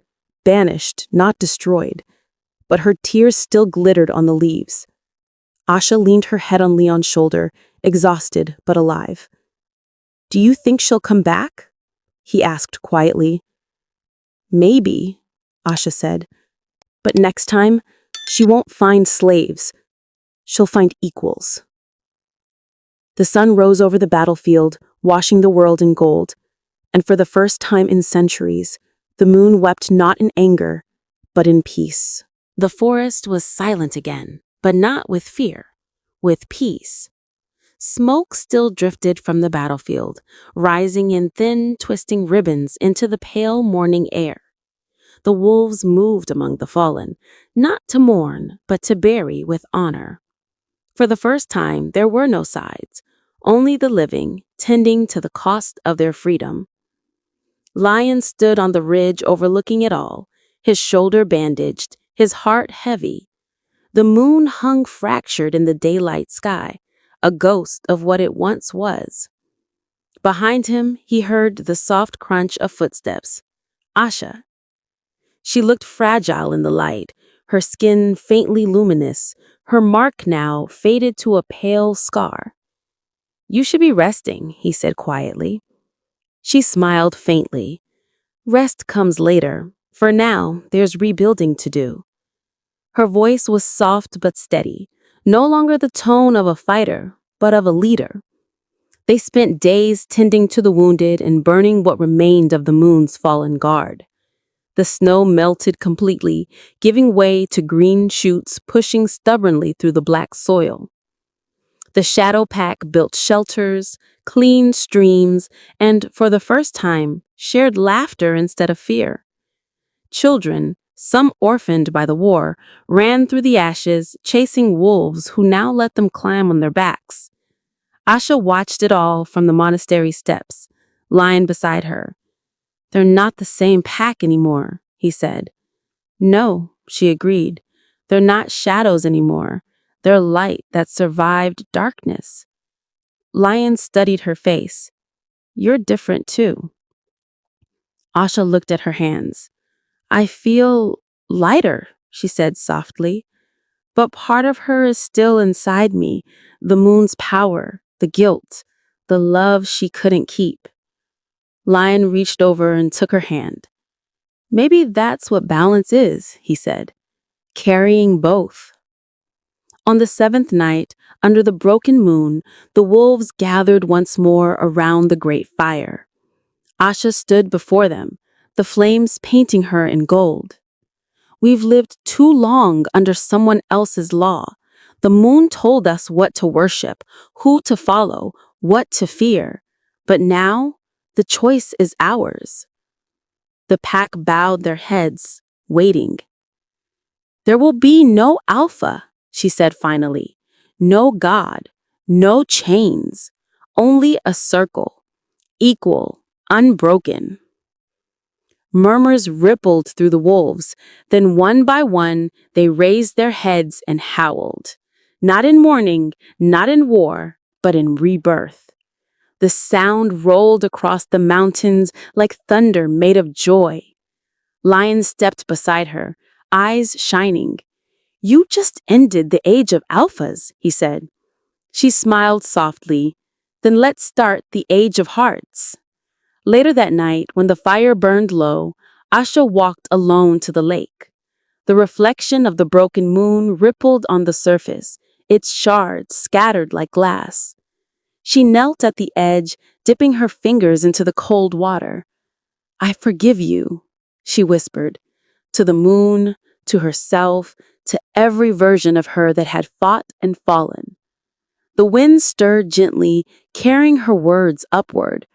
S4: banished, not destroyed, but her tears still glittered on the leaves. Asha leaned her head on Leon's shoulder, exhausted but alive. "Do you think she'll come back?" he asked quietly. "Maybe," Asha said, "but next time, she won't find slaves. She'll find equals." The sun rose over the battlefield, washing the world in gold, and for the first time in centuries, the moon wept not in anger, but in peace.
S3: The forest was silent again, but not with fear, with peace. Smoke still drifted from the battlefield, rising in thin, twisting ribbons into the pale morning air. The wolves moved among the fallen, not to mourn, but to bury with honor. For the first time, there were no sides, only the living, tending to the cost of their freedom. Lion stood on the ridge overlooking it all, his shoulder bandaged, his heart heavy. The moon hung fractured in the daylight sky, a ghost of what it once was. Behind him, he heard the soft crunch of footsteps. Asha. She looked fragile in the light, her skin faintly luminous, her mark now faded to a pale scar. "You should be resting," he said quietly. She smiled faintly. "Rest comes later. For now, there's rebuilding to do." Her voice was soft but steady, no longer the tone of a fighter, but of a leader. They spent days tending to the wounded and burning what remained of the moon's fallen guard. The snow melted completely, giving way to green shoots pushing stubbornly through the black soil. The Shadow Pack built shelters, cleaned streams, and, for the first time, shared laughter instead of fear. Children, some orphaned by the war, ran through the ashes, chasing wolves who now let them climb on their backs. Asha watched it all from the monastery steps, lying beside her. "They're not the same pack anymore," he said. "No," she agreed. "They're not shadows anymore. They're light that survived darkness." Lion studied her face. "You're different too." Asha looked at her hands. "I feel lighter," she said softly. "But part of her is still inside me, the moon's power, the guilt, the love she couldn't keep." Lion reached over and took her hand. "Maybe that's what balance is," he said. "Carrying both." On the seventh night, under the broken moon, the wolves gathered once more around the great fire. Asha stood before them, the flames painting her in gold. "We've lived too long under someone else's law. The moon told us what to worship, who to follow, what to fear. But now, the choice is ours." The pack bowed their heads, waiting. "There will be no Alpha," she said finally. "No God, no chains, only a circle, equal, unbroken." Murmurs rippled through the wolves, then one by one they raised their heads and howled. Not in mourning, not in war, but in rebirth. The sound rolled across the mountains like thunder made of joy. Lion stepped beside her, eyes shining. "You just ended the age of alphas," he said. She smiled softly. "Then let's start the age of hearts." Later that night, when the fire burned low, Asha walked alone to the lake. The reflection of the broken moon rippled on the surface, its shards scattered like glass. She knelt at the edge, dipping her fingers into the cold water. "I forgive you," she whispered, to the moon, to herself, to every version of her that had fought and fallen. The wind stirred gently, carrying her words upward.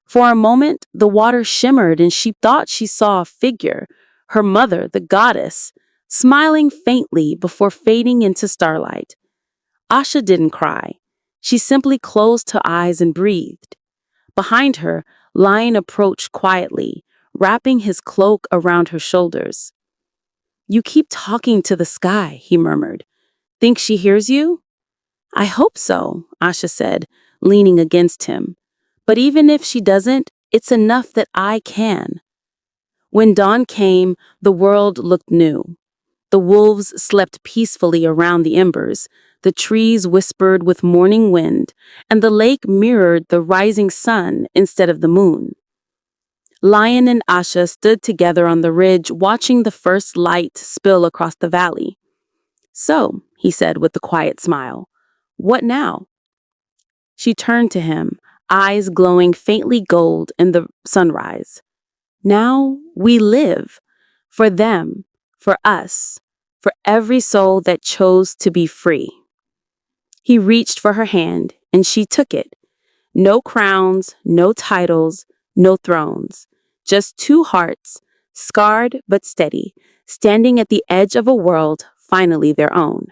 S3: For a moment, the water shimmered and she thought she saw a figure, her mother, the goddess, smiling faintly before fading into starlight. Asha didn't cry. She simply closed her eyes and breathed. Behind her, Lion approached quietly, wrapping his cloak around her shoulders. "You keep talking to the sky," he murmured. "Think she hears you?" "I hope so," Asha said, leaning against him. "But even if she doesn't, it's enough that I can."
S4: When dawn came, the world looked new. The wolves slept peacefully around the embers, the trees whispered with morning wind, and the lake mirrored the rising sun instead of the moon. Lion and Asha stood together on the ridge, watching the first light spill across the valley. "So," he said with a quiet smile, "what now?" She turned to him, eyes glowing faintly gold in the sunrise. "Now we live. For them, for us, for every soul that chose to be free." He reached for her hand, and she took it. No crowns, no titles, no thrones. Just two hearts, scarred but steady, standing at the edge of a world finally their own.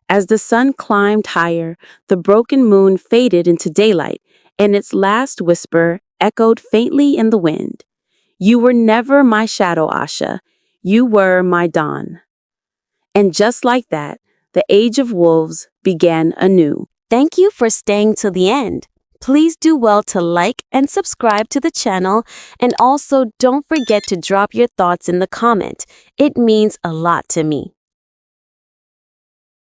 S4: As the sun climbed higher, the broken moon faded into daylight, and its last whisper echoed faintly in the wind. "You were never my shadow, Asha. You were my dawn." And just like that, the Age of Wolves began anew.
S2: Thank you for staying till the end. Please do well to like and subscribe to the channel, and also don't forget to drop your thoughts in the comment. It means a lot to me.